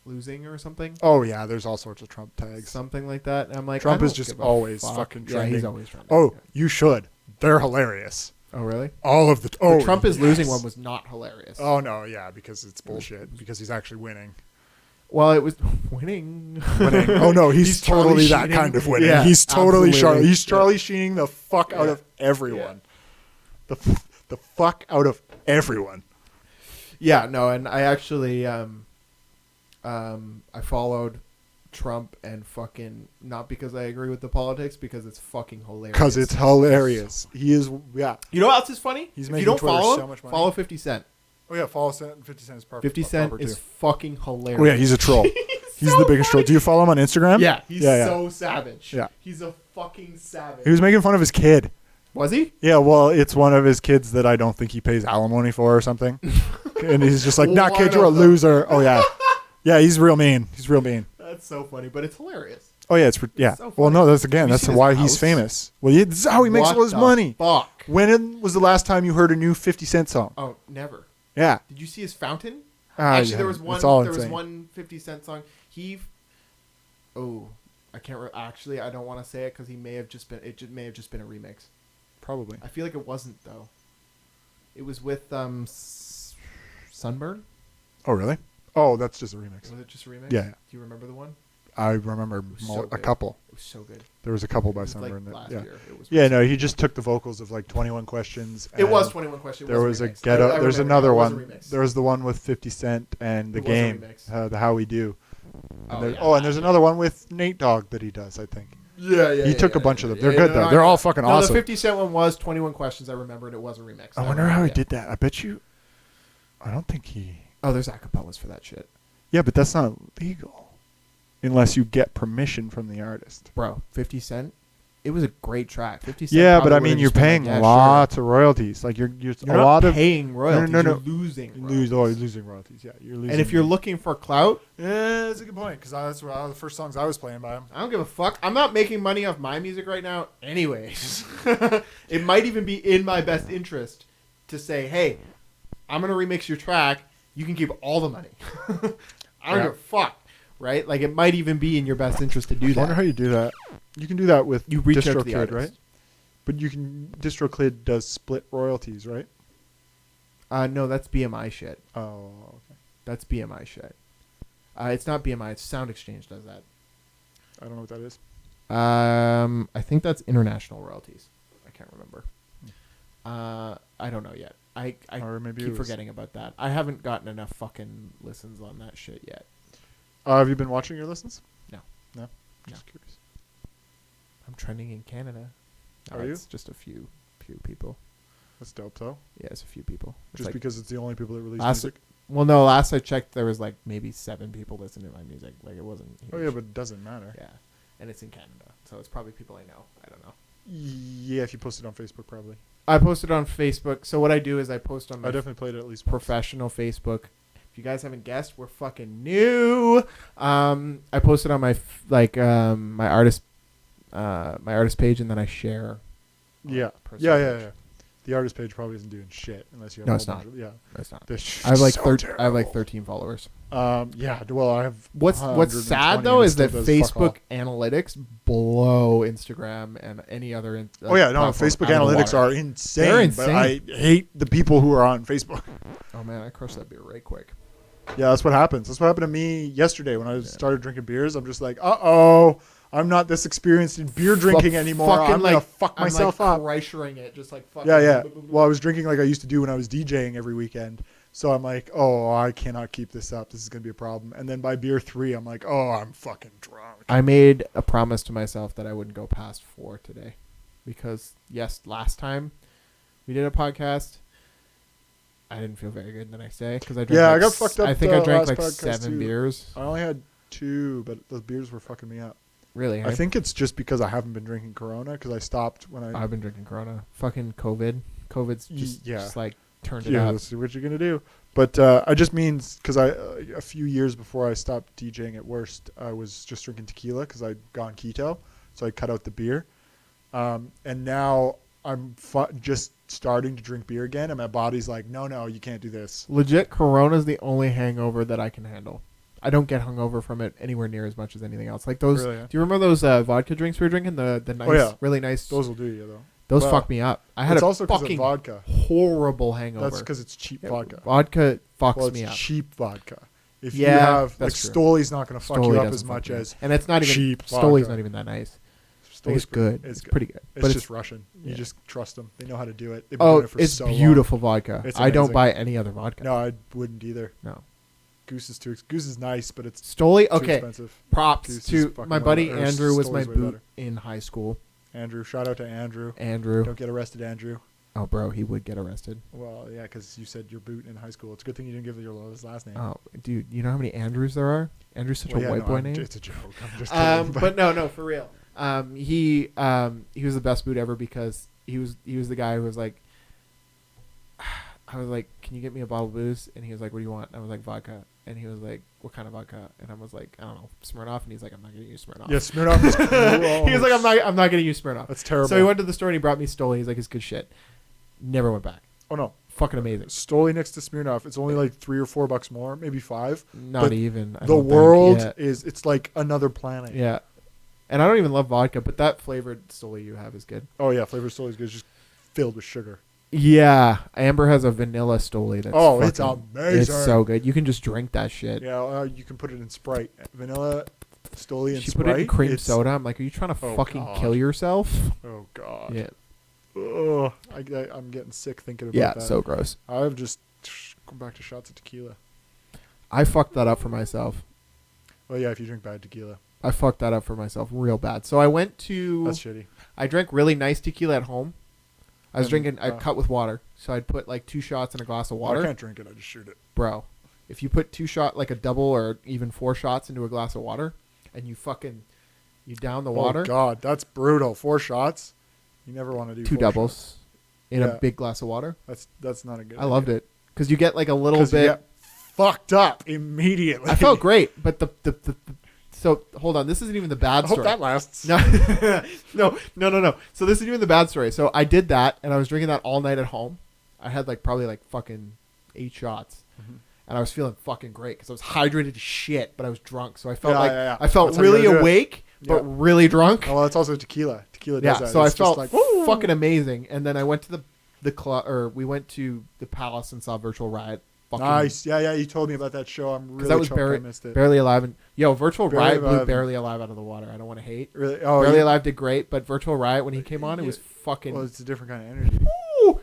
losing or something. Oh yeah, there's all sorts of Trump tags. Something like that. And I'm like, Trump is just always fucking trending. Yeah, he's always trending. Oh, you should. They're hilarious. Oh really? All of the Trump is losing one was not hilarious. Oh no, yeah, because it's bullshit. Because he's actually winning. Well, it was winning. Oh no, he's totally that kind of winning. Yeah, he's totally Charlie. He's Charlie Sheening the fuck out of everyone. Yeah. The fuck out of everyone. Yeah, no, and I actually I followed Trump and fucking not because I agree with the politics, because it's fucking hilarious. Because it's hilarious. He is, yeah. You know what else is funny? He's if making you don't Twitter follow so much money. Follow 50 Cent. Oh yeah, follow 50 Cent is perfect. 50 Cent is fucking hilarious. Oh yeah, he's a troll. He's so the biggest troll. Do you follow him on Instagram? Yeah, he's so savage. Yeah. He's a fucking savage. He was making fun of his kid. Was he? Yeah, well, it's one of his kids that I don't think he pays alimony for or something. And he's just like, nah, kid, you're a loser. Oh yeah. Yeah, he's real mean. He's real mean. That's so funny, but it's hilarious. Oh yeah, it's so well, no, that's why he's famous. Well, this is how he makes all his money. Fuck. When was the last time you heard a new 50 Cent song? Oh, never. Yeah. Did you see his fountain? Actually, there was one. There was one 50 Cent song. I can't. Actually, I don't want to say it because he may have just been. It may have just been a remix. Probably. I feel like it wasn't though. It was with Sunburn. Oh really? Oh, that's just a remix. Was it just a remix? Yeah. Do you remember the one? I remember a couple. It was so good. There was a couple by Sunburn. Last year. It was no, he just took the vocals of like 21 Questions. It was 21 Questions. There was a Get Up. There's another one. There was the one with 50 Cent and The Game, the How We Do. And there's another one with Nate Dogg that he does, I think. Yeah. He took a bunch of them. They're good though. They're all fucking awesome. The 50 Cent one was 21 Questions. I remember, and it was a remix. I wonder how he did that. I bet you. I don't think he. Oh, there's acapellas for that shit. Yeah, but that's not legal. Unless you get permission from the artist. Bro, 50 Cent, it was a great track. 50 Cent. Yeah, but I mean, you're paying lots of royalties. Like you're not paying royalties. No. You're losing. You're losing royalties. Yeah, you're losing. And if you're looking for clout, yeah, that's a good point. Because that's one of the first songs I was playing by him. I don't give a fuck. I'm not making money off my music right now, anyways. It might even be in my best interest to say, hey, I'm gonna remix your track. You can keep all the money. I don't give a fuck. Right? Like, it might even be in your best interest to do that. I wonder how you do that. You can do that with DistroKid, right? But DistroKid does split royalties, right? No, that's BMI shit. Oh, okay. That's BMI shit. It's not BMI. It's Sound Exchange does that. I don't know what that is. I think that's international royalties. I can't remember. I don't know yet. I or maybe keep forgetting about that. I haven't gotten enough fucking listens on that shit yet. Have you been watching your listens? No. No? Just curious. I'm trending in Canada. Are you? It's just a few people. That's dope, though. Yeah, it's a few people. It's Just like, because it's the only people that release music? Well, no, last I checked, there was like maybe 7 people listening to my music. Like, it wasn't huge. Oh, yeah, but it doesn't matter. Yeah. And it's in Canada. So it's probably people I know. I don't know. Yeah, if you post it on Facebook, probably. I posted on Facebook. So what I do is I post on my I definitely played it at least professional Facebook. If you guys haven't guessed, we're fucking new. I posted on my my artist page, and then I share. Yeah. Page. Yeah. The artist page probably isn't doing shit unless you have No, it's not. Yeah. No, it's not. I I have like 13 followers. Yeah. Well, I have. What's sad though is that Facebook analytics blow Instagram and any other. Facebook analytics are insane. They're insane. But I hate the people who are on Facebook. Oh man, I crushed that beer right quick. Yeah, that's what happens. That's what happened to me yesterday when I started drinking beers. I'm just like, I'm not this experienced in beer drinking anymore. I'm going to fuck myself up. Kreisering it, just like fucking. Yeah. Well, I was drinking like I used to do when I was DJing every weekend. So I'm like, I cannot keep this up. This is going to be a problem. And then by beer 3, I'm like, I'm fucking drunk. I made a promise to myself that I wouldn't go past 4 today. Because, yes, last time we did a podcast, I didn't feel very good the next day. Cause I got fucked up. I think I drank like 7 beers. I only had 2, but those beers were fucking me up. Really? I think it's just because I haven't been drinking Corona because I stopped when I've been drinking Corona. Fucking COVID. COVID's just like turned it up. Let's see what you're gonna do. But I just means because a few years before I stopped DJing at Worst, I was just drinking tequila because I'd gone keto, so I cut out the beer. And now I'm just starting to drink beer again, and my body's like, no, you can't do this. Legit, Corona's the only hangover that I can handle. I don't get hungover from it anywhere near as much as anything else. Like those, really, yeah. Do you remember those vodka drinks we were drinking? The nice, really nice. Those will do you though. Those fuck me up. I had also fucking vodka. Horrible hangover. That's because it's cheap vodka. Vodka fucks me up. Cheap vodka. If you have Stoli's not going to fuck you up as much as and it's not even cheap. Stoli's not even that nice. It's good. It's pretty good. It's just Russian. You just trust them. They know how to do it. It's beautiful vodka. I don't buy any other vodka. No, I wouldn't either. No. Goose is nice, but it's Stoli. Too okay, expensive. Props to my buddy Andrew. Was my boot in high school. Andrew, shout out to Andrew. Don't get arrested, Andrew. Oh, bro, he would get arrested. Well, yeah, because you said your boot in high schoschool. It's a good thing you didn't give your last name. Oh, dude, you know how many Andrews there are? Andrew's such a white boy name. It's a joke. I'm just kidding. But no, for real. He was the best boot ever because he was the guy who was like, I was like, can you get me a bottle of booze? And he was like, what do you want? And I was like, vodka. And he was like, what kind of vodka? And I was like, I don't know, Smirnoff. And he's like, I'm not getting you Smirnoff. Yeah, Smirnoff is cool. He was like, I'm not getting you Smirnoff. That's terrible. So he went to the store and he brought me Stoli. He's like, it's good shit. Never went back. Oh no, fucking amazing. Stoli next to Smirnoff. It's only like $3 or $4 more, maybe $5. Not even. The world it's like another planet. Yeah. And I don't even love vodka, but that flavored Stoli you have is good. Oh yeah, flavored Stoli is good. It's just filled with sugar. Yeah, Amber has a vanilla Stoli. It's amazing. It's so good. You can just drink that shit. Yeah, you can put it in Sprite. Vanilla Stoli and Sprite. She put it in cream soda. I'm like, are you trying to fucking kill yourself? Oh god. Yeah. Ugh, I'm getting sick thinking about that. Yeah, so gross. I've just gone back to shots of tequila. I fucked that up for myself. Oh yeah, if you drink bad tequila. I fucked that up for myself real bad. So I went to. That's shitty. I drank really nice tequila at home. I cut with water. So I'd put like 2 shots in a glass of water. I can't drink it. I just shoot it. Bro, if you put 2 shots, like a double or even 4 shots into a glass of water, and you down the water. Oh god, that's brutal. 4 shots. You never want to do 2 doubles in a big glass of water. That's not a good. I loved it because you get like a little bit. You get fucked up immediately. I felt great, but so hold on, this isn't even the bad story. I hope that lasts. No. So this isn't even the bad story. So I did that, and I was drinking that all night at home. I had probably fucking 8 shots, and I was feeling fucking great because I was hydrated to shit, but I was drunk. So I felt I felt really awake, but really drunk. Oh, well, that's also tequila. Tequila does that. So I felt fucking amazing, and then I went to the club, or we went to the Palace and saw Virtual Riot. Nice. Yeah. You told me about that show. I'm really choked I missed it. Barely Alive. And, Virtual Riot blew Barely Alive out of the water. I don't want to hate. Really? Oh, Barely Alive did great, but Virtual Riot, when he came on, it was fucking... Well, it's a different kind of energy. Woo!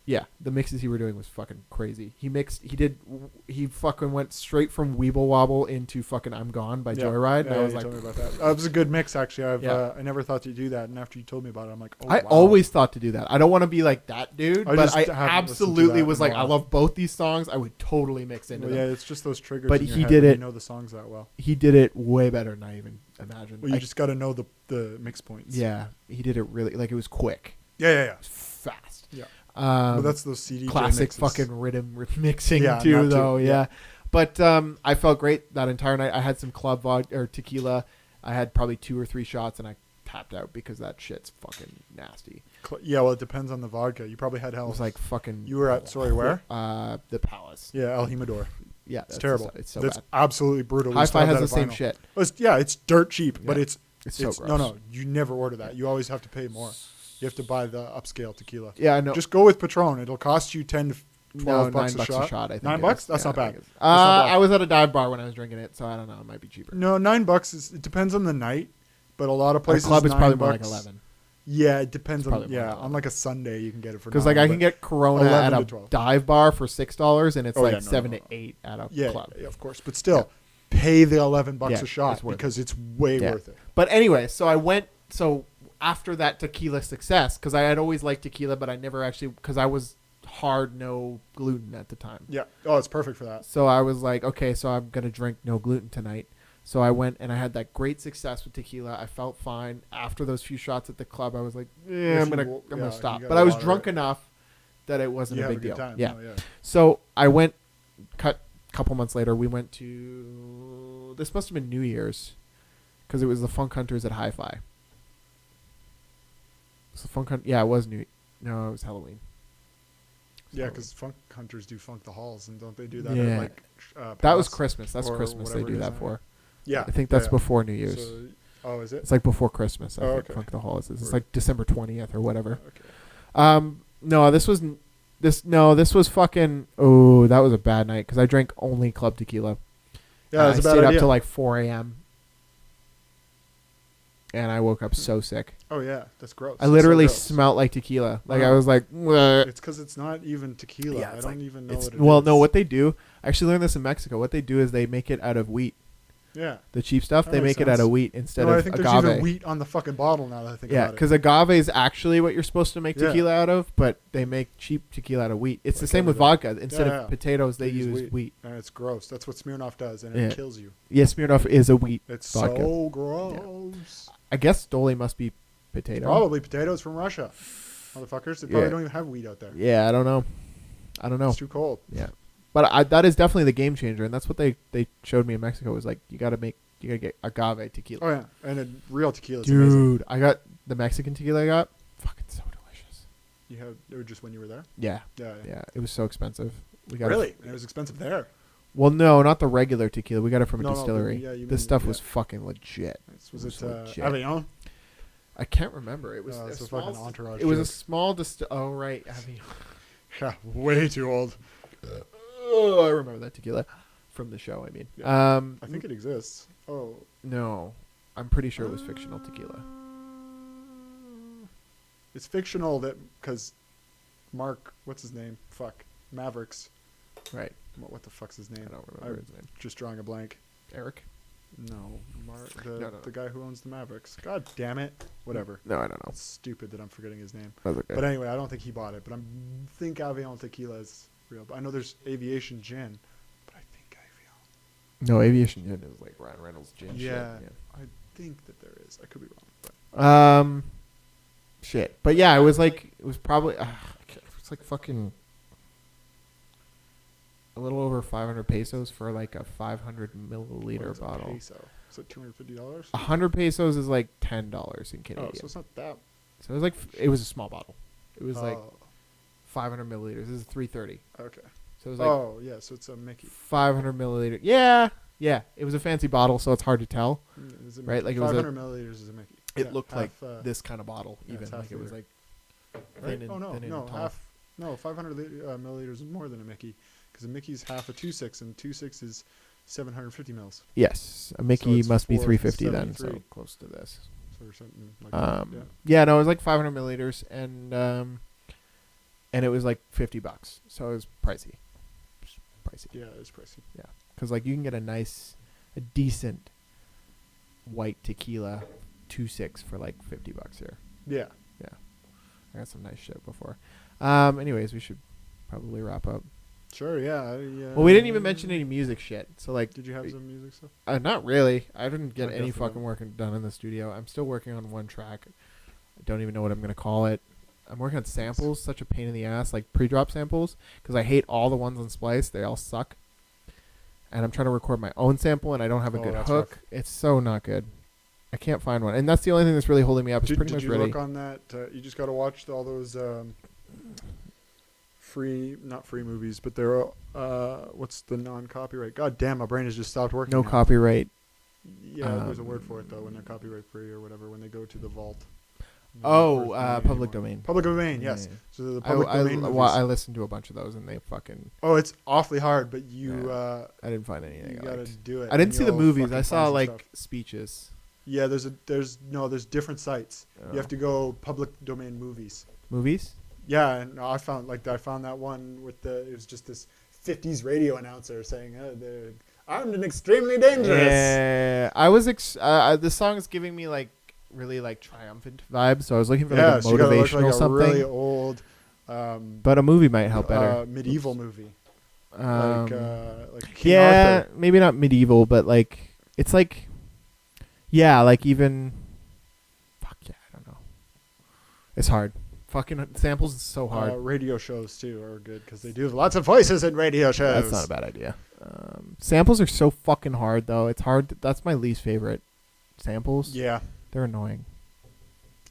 Yeah, the mixes he were doing was fucking crazy. He fucking went straight from Weeble Wobble into fucking I'm Gone by Joyride. And I was like, told me about that. It was a good mix, actually. I never thought you'd do that. And after you told me about it, I'm like, I always thought to do that. I don't want to be like that dude, but I absolutely was like, I love both these songs. I would totally mix into them. Yeah, it's just those triggers. But in your he head did when it. You know the songs that well. He did it way better than I even imagined. Well, you just got to know the mix points. Yeah, he did it really, like, it was quick. Yeah. It was fast. Yeah. Well, that's those CD classic mixes. fucking rhythm mixing too, though. Yeah. But I felt great that entire night. I had some club vodka or tequila. I had probably 2 or 3 shots, and I tapped out because that shit's fucking nasty. Yeah, well, it depends on the vodka. You probably had hell. It was like fucking... You were at, where? The Palace. Yeah, El Jimador. Yeah, it's terrible. It's so bad. It's bad. absolutely brutal. Hi-Fi has the same shit. It's dirt cheap, but it's so gross. No, you never order that. You always have to pay more. You have to buy the upscale tequila. Yeah, I know. Just go with Patron. It'll cost you 10 to 12 bucks $9 a shot. I think $9? That's not bad. I was at a dive bar when I was drinking it, so I don't know. It might be cheaper. No, $9 it depends on the night, but a lot of places. Our club is probably more like 11. Yeah, it depends on. Yeah, on like a Sunday you can get it for. Because like I can get Corona at a dive bar for $6, and it's 7 to 8 at a club. Yeah, of course, but still, pay the $11 a shot because it's way worth it. But anyway, so I went. So after that tequila success, because I had always liked tequila, but I never actually, because I was hard no gluten at the time. Yeah. Oh, it's perfect for that. So I was like, okay, so I'm gonna drink no gluten tonight. So I went and I had that great success with tequila. I felt fine after those few shots at the club. I was like, I'm gonna stop. But I was drunk enough that it wasn't a big deal. Time. Yeah. Oh, yeah. So I went. A couple months later, we went to. This must have been New Year's, because it was the Funk Hunters at Hi-Fi. So it was No, it was Halloween. Yeah, because Funk Hunters do Funk the Halls, and don't they do that? Yeah. That was Christmas. That's Christmas they do that for. Yeah. I think that's before New Year's. So, is it? It's like before Christmas. I think okay. Funk the Halls is. It's like December 20th or whatever. Okay. No, this was fucking. Oh, that was a bad night because I drank only club tequila. Yeah, that's a bad idea. I stayed idea. up till like 4 a.m. And I woke up so sick. Oh yeah, that's gross. I literally smelled like tequila. Like I was like, bleh. It's because it's not even tequila. Yeah, I don't even know what it is. Well, no, what they do, I actually learned this in Mexico. What they do is they make it out of wheat. Yeah. The cheap stuff, they make it out of wheat instead of agave. I think there's even wheat on the fucking bottle now that I think about it. Yeah, because agave is actually what you're supposed to make tequila out of, but they make cheap tequila out of wheat. It's the same with vodka. Instead of potatoes, they use wheat. And it's gross. That's what Smirnoff does, and it kills you. Yeah, Smirnoff is a wheat It's vodka. so gross. Yeah. I guess Stoli must be potato. Probably potatoes from Russia. Motherfuckers. They probably don't even have wheat out there. Yeah, I don't know. It's too cold. Yeah. But that is definitely the game changer, and that's what they showed me in Mexico was like, you got to get agave tequila. Oh, yeah. And a real tequila is Dude, amazing. I got the Mexican tequila I got. Fucking so delicious. It was just when you were there? Yeah. Yeah. It was so expensive. Really? It was expensive there? Well, no, not the regular tequila. We got it from a distillery. This stuff was fucking legit. Was it Avion? I can't remember. It was a fucking entourage. It was a small Oh, right. Avion. Yeah, way too old. Oh, I remember that tequila from the show, I mean. Yeah. I think it exists. Oh. No. I'm pretty sure it was fictional tequila. It's fictional because Mark, what's his name? Mavericks. Right. What the fuck's his name? I don't remember his name. Just drawing a blank. Eric? No. The guy who owns the Mavericks. God damn it. Whatever. No, I don't know. It's stupid that I'm forgetting his name. That's okay. But anyway, I don't think he bought it. But I think Avion Tequila is real. But I know there's Aviation Gin. But I think Avion. No, Aviation Gin is like Ryan Reynolds gin shit. Yeah. I think that there is. I could be wrong. But. Shit. But yeah, it was probably, it's like fucking a little over 500 pesos for like a 500 milliliter bottle. Peso? Is it $250? 100 pesos is like $10 in Canadian. Oh, so it's not that. So it was a small bottle. It was like 500 milliliters. This is 330. Okay. So it was like. So it's a Mickey. 500 milliliter. Yeah. It was a fancy bottle, so it's hard to tell. Right? Like it was 500 milliliters is a Mickey. It looked like this kind of bottle, even. Like it was like. right? No, half. No, 500 milliliters is more than a Mickey, because a Mickey's half a 2.6, and 2.6 is 750 mils. Yes, a Mickey So must be 350 then, so close to this. Or something like that. Yeah, no, it was like 500 milliliters, and it was like $50, so it was pricey. Yeah, it was pricey. Yeah, because like you can get a decent white tequila 2.6 for like $50 here. Yeah. I got some nice shit before. Anyways, we should probably wrap up. Sure. Yeah. Well, we didn't even mention any music shit. So like, did you have some music stuff? Not really. I didn't get any fucking work done in the studio. I'm still working on one track. I don't even know what I'm gonna call it. I'm working on samples. Such a pain in the ass, like pre-drop samples, because I hate all the ones on Splice. They all suck. And I'm trying to record my own sample, and I don't have a good hook. Rough. It's so not good. I can't find one, and that's the only thing that's really holding me up. It's pretty much ready. Did you look on that? You just got to watch all those not free movies, but they're what's the non-copyright? God damn, my brain has just stopped working. No copyright. Yeah, there's a word for it though when they're copyright free or whatever. When they go to the vault. Public domain. Public domain, yes. Yeah. So the public domain movies. I listened to a bunch of those, and they fucking. Oh, it's awfully hard, but you. I didn't find anything. You gotta do it. I didn't see the movies. I saw like speeches. Yeah, there's different sites. You have to go public domain movies. Movies? Yeah, and I found that one with it was just this 50s radio announcer saying, "They're armed and extremely dangerous." Yeah, I was. The song is giving me like really like triumphant vibes, so I was looking for like a motivational like something. Really old. But a movie might help better. Medieval movie. Like King yeah, Arthur. Maybe not medieval, but like it's like. Yeah, like even. Fuck yeah, I don't know. It's hard. Fucking samples is so hard. Radio shows too are good because they do have lots of voices in radio shows. That's not a bad idea. Samples are so fucking hard though. It's hard. That's my least favorite. Samples. Yeah, they're annoying.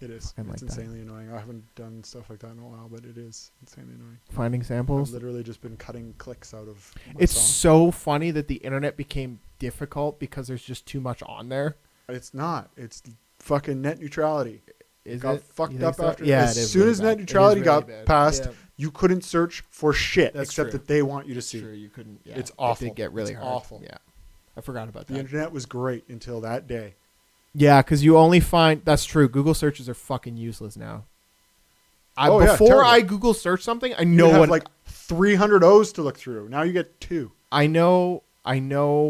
It is. It's insanely annoying. I haven't done stuff like that in a while, but it is insanely annoying. Finding samples. I've literally just been cutting clicks out of. It's so funny that the internet became difficult because there's just too much on there. It's not. It's fucking net neutrality. It got fucked up after. Yeah, as soon as net neutrality got passed, you couldn't search for shit That's except true. that they want you to see. True, you couldn't. Yeah, it's awful. It did get really it's hard. Awful. Yeah, I forgot about that. The internet was great until that day. Yeah, because you only find that's true. Google searches are fucking useless now. Before I Google search something, I know what like 300 O's to look through. Now you get 2. I know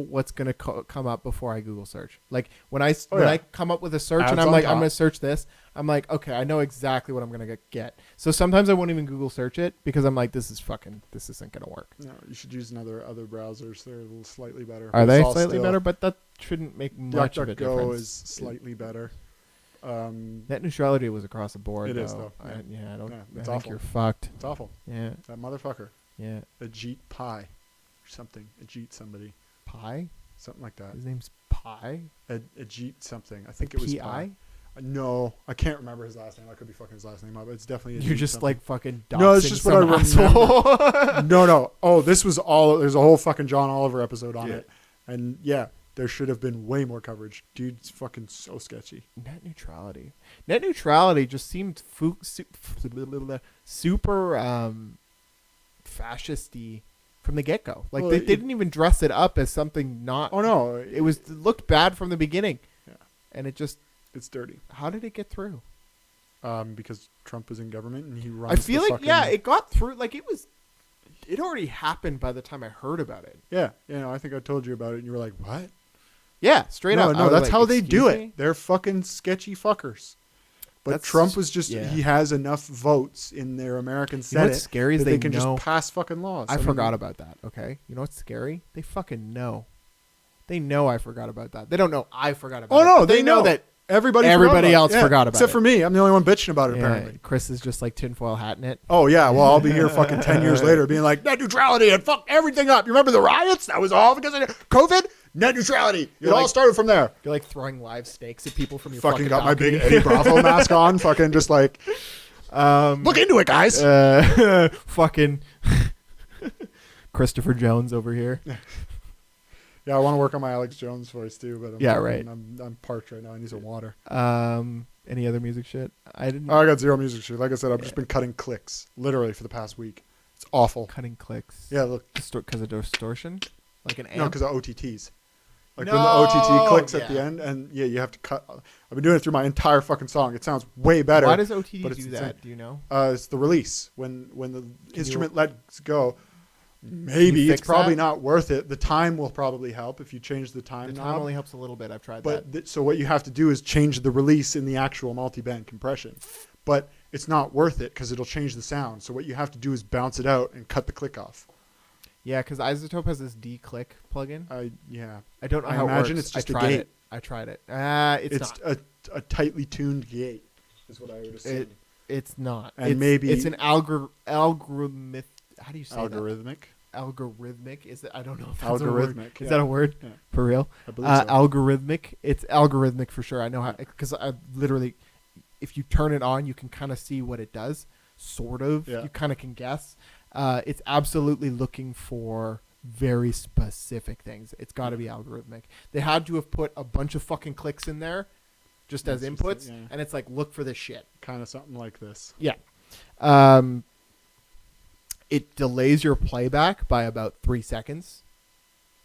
what's gonna come up before I Google search. Like when I come up with a search and I'm like, I'm gonna search this. I'm like, okay, I know exactly what I'm gonna get. So sometimes I won't even Google search it because I'm like, this isn't gonna work. No, you should use other browsers. They're a little slightly better. Are they slightly better? But that shouldn't make much of a difference. DuckDuckGo is slightly better. Net neutrality was across the board. It is though. I It's think awful. You're fucked. It's awful. Yeah. That motherfucker. Yeah. Ajit Pai. Something. Ajit somebody. Pi? Something like that. His name's Pi? Ajit something. I think it was Pi. No, I can't remember his last name. I could be fucking his last name up. It's definitely Ajit. You're just something. like fucking doxing. No, it's just what I remember. No. Oh, this was all. There's a whole fucking John Oliver episode on it. And yeah, there should have been way more coverage. Dude's fucking so sketchy. Net neutrality just seemed super fascisty from the get-go. Like they didn't even dress it up as something not. Oh no, it looked bad from the beginning. Yeah, and it's dirty. How did it get through? Because Trump was in government and he runs. I feel like it got through. Like it already happened by the time I heard about it. Yeah, I think I told you about it and you were like, what? Yeah, straight up. No, that's how they do it. They're fucking sketchy fuckers. But Trump was just, he has enough votes in their American Senate. You know what's scary is they can just pass fucking laws. I forgot about that, okay? You know what's scary? They fucking know. They know I forgot about that. They don't know I forgot about it. Oh, no, they know that everybody else forgot about it. Except for me. I'm the only one bitching about it, apparently. Chris is just like tinfoil hatting it. Oh, yeah. Well, I'll be here fucking 10 years later being like, net neutrality and fuck everything up. You remember the riots? That was all because of COVID? Net neutrality. It all started from there. You're like throwing live stakes at people from your fucking got balcony. My big Eddie Bravo mask on. Fucking just like, look into it, guys. Fucking Christopher Jones over here. Yeah, I want to work on my Alex Jones voice too, but right. I'm parched right now. I need some water. Any other music shit? I didn't. I got zero music shit. Like I said, I've just been cutting clicks literally for the past week. It's awful. Cutting clicks. Yeah, look. Because of distortion, like an amp. No, because of OTTs. Like no! when the OTT clicks at the end, and you have to cut. I've been doing it through my entire fucking song. It sounds way better. Why does OTT do that? Do you know? It's the release when the instrument lets go. Maybe it's probably not worth it. The time will probably help if you change the time. The time only helps a little bit. I've tried that. But so what you have to do is change the release in the actual multi-band compression. But it's not worth it because it'll change the sound. So what you have to do is bounce it out and cut the click off. Yeah, because Isotope has this D-Click plugin. Yeah. I don't know how it works. It's just a gate. I tried it. It's not. a tightly tuned gate is what I would assume. It's not. And it's an algorithmic. How do you say algorithmic? That? Algorithmic. Is it? I don't know if that's algorithmic. A word. Is that a word? Yeah. For real? I believe so. Algorithmic. It's algorithmic for sure. I know how, because I literally, if you turn it on, you can kind of see what it does. Sort of. Yeah. You kind of can guess. It's absolutely looking for very specific things. It's got to be algorithmic. They had to have put a bunch of fucking clicks in there just as inputs, and it's like, look for this shit. Kind of something like this. Yeah. It delays your playback by about 3 seconds.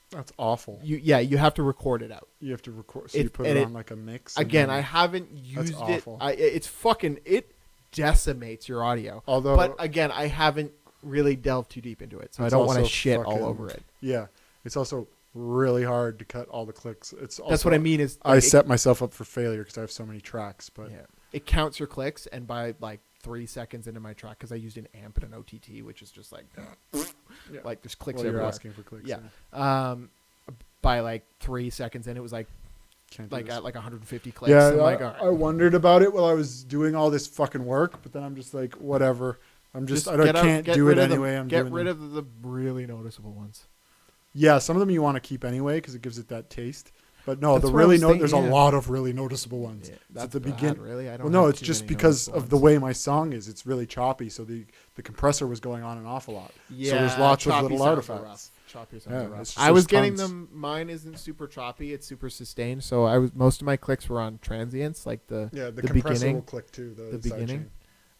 That's awful. You have to record it out. You have to record, so you put it on like a mix. Again, I haven't used it. It's fucking, it decimates your audio. But again, I haven't really delved too deep into it, so I don't want to shit all over it. Yeah, it's also really hard to cut all the clicks. That's what I mean. Is I set myself up for failure because I have so many tracks. But it counts your clicks, and by like 3 seconds into my track, because I used an amp and an OTT, which is just like, like there's clicks everywhere. You're asking for clicks. Yeah. By like 3 seconds in, it was like at like 150 clicks. Yeah, I'm like, all right. I wondered about it while I was doing all this fucking work, but then I'm just like, whatever. I can't do it anyway. Get rid of the really noticeable ones. Yeah, some of them you want to keep anyway because it gives it that taste. But no, there's a lot of really noticeable ones. Yeah, that's at the beginning. Really, I don't. Well, no, it's just because of the way my song is. It's really choppy, so the compressor was going on an awful lot. Yeah, so there's lots of little artifacts. Choppy sounds rough. I was getting them. Mine isn't super choppy. It's super sustained. So most of my clicks were on transients, like the compressor beginning, will click too. The beginning, chain.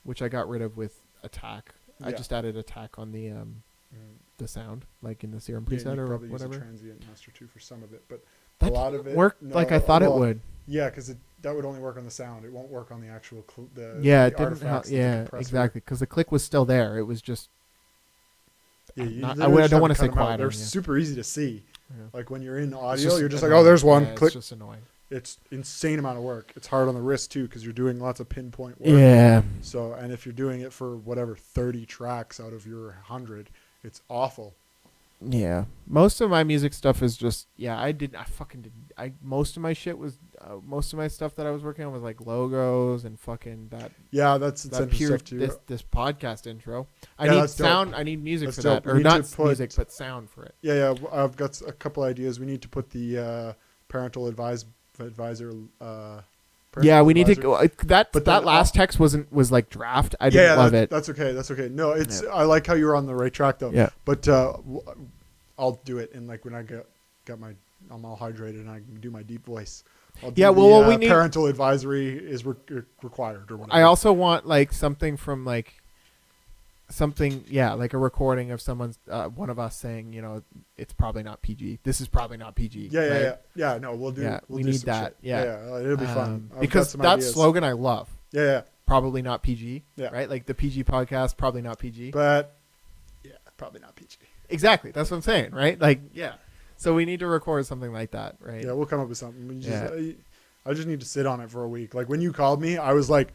Which I got rid of with Attack. I just added Attack on the sound, like in the Serum preset or whatever. Use the transient master too for some of it, but that a lot of it worked like I thought it would. Yeah, because that would only work on the sound. It won't work on the actual it didn't help. Yeah, exactly. Because the click was still there. It was just. Yeah, I don't want to say quiet. They're super easy to see. Yeah. Like when you're in audio, you're just annoying. Like, oh, there's one. Click. It's just annoying. It's insane amount of work. It's hard on the wrist too because you're doing lots of pinpoint work. Yeah. So, and if you're doing it for 30 tracks out of your 100, it's awful. Yeah. Most of my music stuff is just most of my shit was most of my stuff that I was working on was like logos and fucking that. Yeah, that's pure stuff too. This podcast intro. I need sound. Dope. I need music for that, or not music, but sound for it. Yeah. I've got a couple ideas. We need to put the parental advisor. We need to go. That last text was like draft. I didn't love it. That's okay. No, it's. I like how you were on the right track though. Yeah. But I'll do it in like when I I'm all hydrated and I can do my deep voice. We need parental advisory is required or whatever. I also want like something from like. Like a recording of someone's one of us saying, it's probably not PG. This is probably not PG. Yeah. No, we'll do. Yeah, we'll we do need that. Shit. Yeah, it'll be fun because that ideas. Slogan I love. Yeah. Probably not PG. Yeah. Right, like the PG podcast, probably not PG. But probably not PG. Exactly. That's what I'm saying. Right. Like So we need to record something like that. Right. Yeah, we'll come up with something. I just need to sit on it for a week. Like when you called me, I was like.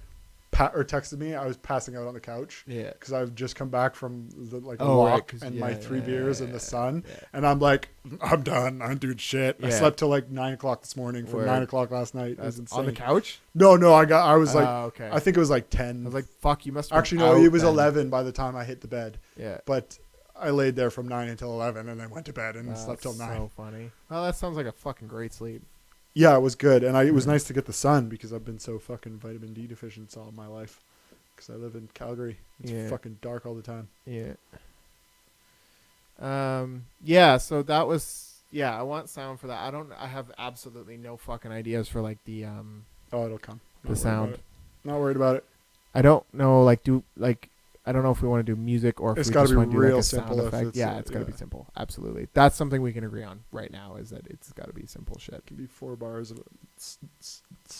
Or texted me, I was passing out on the couch. Yeah, because I've just come back from the walk and my 3 beers in the sun, and I'm like, I'm done. I'm doing shit. I slept till like 9 o'clock this morning from 9 o'clock last night. It was insane. On the couch? No, I was like, okay. I think it was like 10. I was like, fuck, you must. Actually, no, it was 11 by the time I hit the bed. Yeah, but I laid there from 9 until 11, and then went to bed and slept till 9. So funny. Well, that sounds like a fucking great sleep. Yeah, it was good, and it was nice to get the sun because I've been so fucking vitamin D deficient all my life. Because I live in Calgary. It's fucking dark all the time. Yeah. So that was I want sound for that. I have absolutely no fucking ideas for like the it'll come. the sound. Not worried about it. I don't know, I don't know if we want to do music or if it's we just want to do real like a simple sound effect. It's got to be simple. Absolutely. That's something we can agree on right now is that it's got to be simple shit. It can be 4 bars of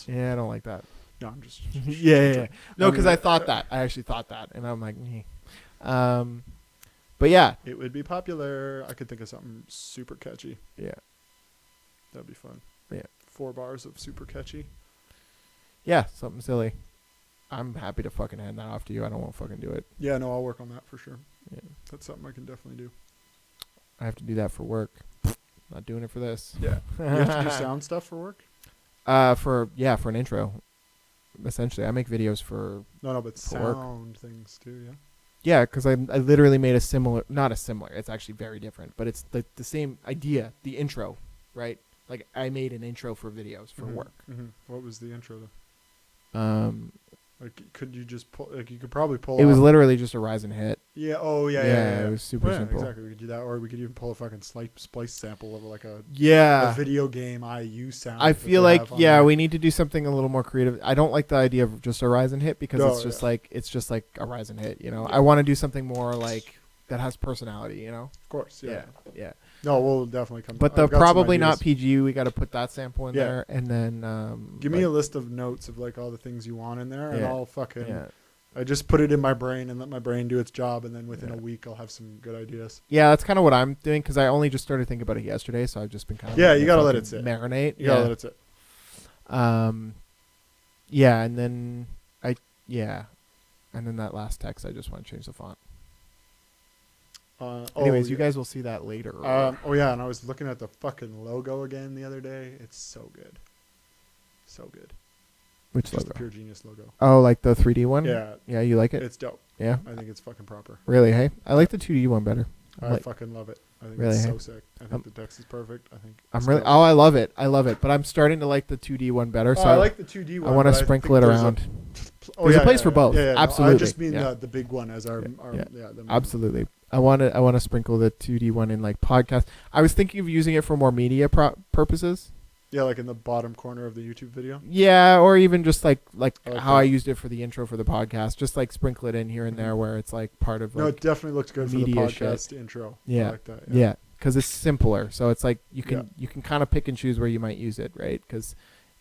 Yeah, I don't like that. No, I'm just... yeah. No, because I thought that. I actually thought that. And I'm like, but yeah. It would be popular. I could think of something super catchy. Yeah. That'd be fun. Yeah. 4 bars of super catchy. Yeah, something silly. I'm happy to fucking hand that off to you. I don't want to fucking do it. Yeah, no, I'll work on that for sure. Yeah. That's something I can definitely do. I have to do that for work. Not doing it for this. Yeah. You have to do sound stuff for work? For an intro. Essentially, I make videos for... No, but sound things too, yeah? Yeah, because I literally made not a similar, it's actually very different, but it's the same idea, the intro, right? Like, I made an intro for videos for work. Mm-hmm. What was the intro, though? Could you just pull... you could probably pull... It was literally just a rise and hit. Yeah, yeah. It was super simple. Exactly, we could do that, or we could even pull a fucking splice sample of, a video game IU sound. I feel like, we need to do something a little more creative. I don't like the idea of just a rise and hit because it's just like a rise and hit, Yeah. I want to do something more, that has personality, Of course, yeah. No, we'll definitely come. But the probably not PG. We got to put that sample in there, and then give me a list of notes of all the things you want in there, and I'll fucking. Yeah. I just put it in my brain and let my brain do its job, and then within a week I'll have some good ideas. Yeah, that's kind of what I'm doing because I only just started thinking about it yesterday, so I've just been kind of you gotta let it sit, marinate. You gotta let it sit. And then and then that last text, I just want to change the font. Anyways, you guys will see that later. And I was looking at the fucking logo again the other day. It's so good. So good. Which logo? The Pure Genius logo. Oh, like the 3D one? Yeah. Yeah, you like it? It's dope. Yeah? I think it's fucking proper. Really, hey? I like the 2D one better. I fucking love it. I think it's so sick. I think the text is perfect. I love it. But I'm starting to like the 2D one better. So I like the 2D one. I want to sprinkle it around. There's a place for both. Absolutely. I just mean the big one as our absolutely. I want to sprinkle the 2D one in podcast. I was thinking of using it for more media purposes. Yeah, like in the bottom corner of the YouTube video. Yeah, or even just like how I used it for the intro for the podcast. Just sprinkle it in here and there where it's part of. No, it definitely looks good for the podcast intro. Yeah, I like that. Yeah, because it's simpler. So it's you can kind of pick and choose where you might use it, right? Because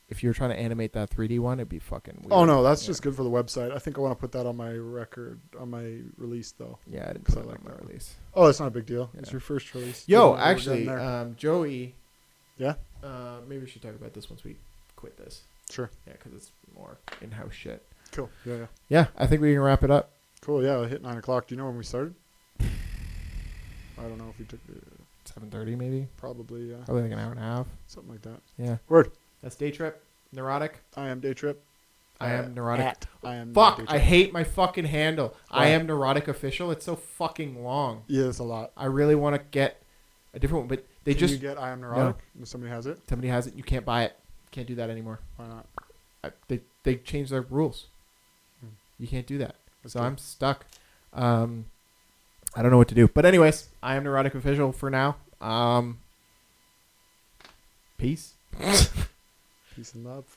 if you're trying to animate that 3D one, it'd be fucking weird. Oh no, that's just good for the website. I think I want to put that on my record, on my release though. Yeah, I didn't put it on my release. Oh, it's not a big deal. Yeah. It's your first release. Yo, actually, Joey. Yeah. Maybe we should talk about this once we quit this. Sure. Yeah, because it's more in-house shit. Cool. Yeah. Yeah, I think we can wrap it up. Cool. Yeah, it hit 9 o'clock. Do you know when we started? I don't know if we took 7:30 maybe. Probably. Yeah. Probably like an hour and a half. Something like that. Yeah. Word. That's Day Trip. Neurotic. I am Day Trip. I am neurotic. I am. Fuck! I hate my fucking handle. What? I am neurotic official. It's so fucking long. Yeah, it's a lot. I really want to get a different one, but they Can just. You get I am neurotic. No. Somebody has it. Somebody has it. You can't buy it. Can't do that anymore. Why not? They changed their rules. You can't do that. So I'm stuck. I don't know what to do. But anyways, I am neurotic official for now. Peace. Peace and love.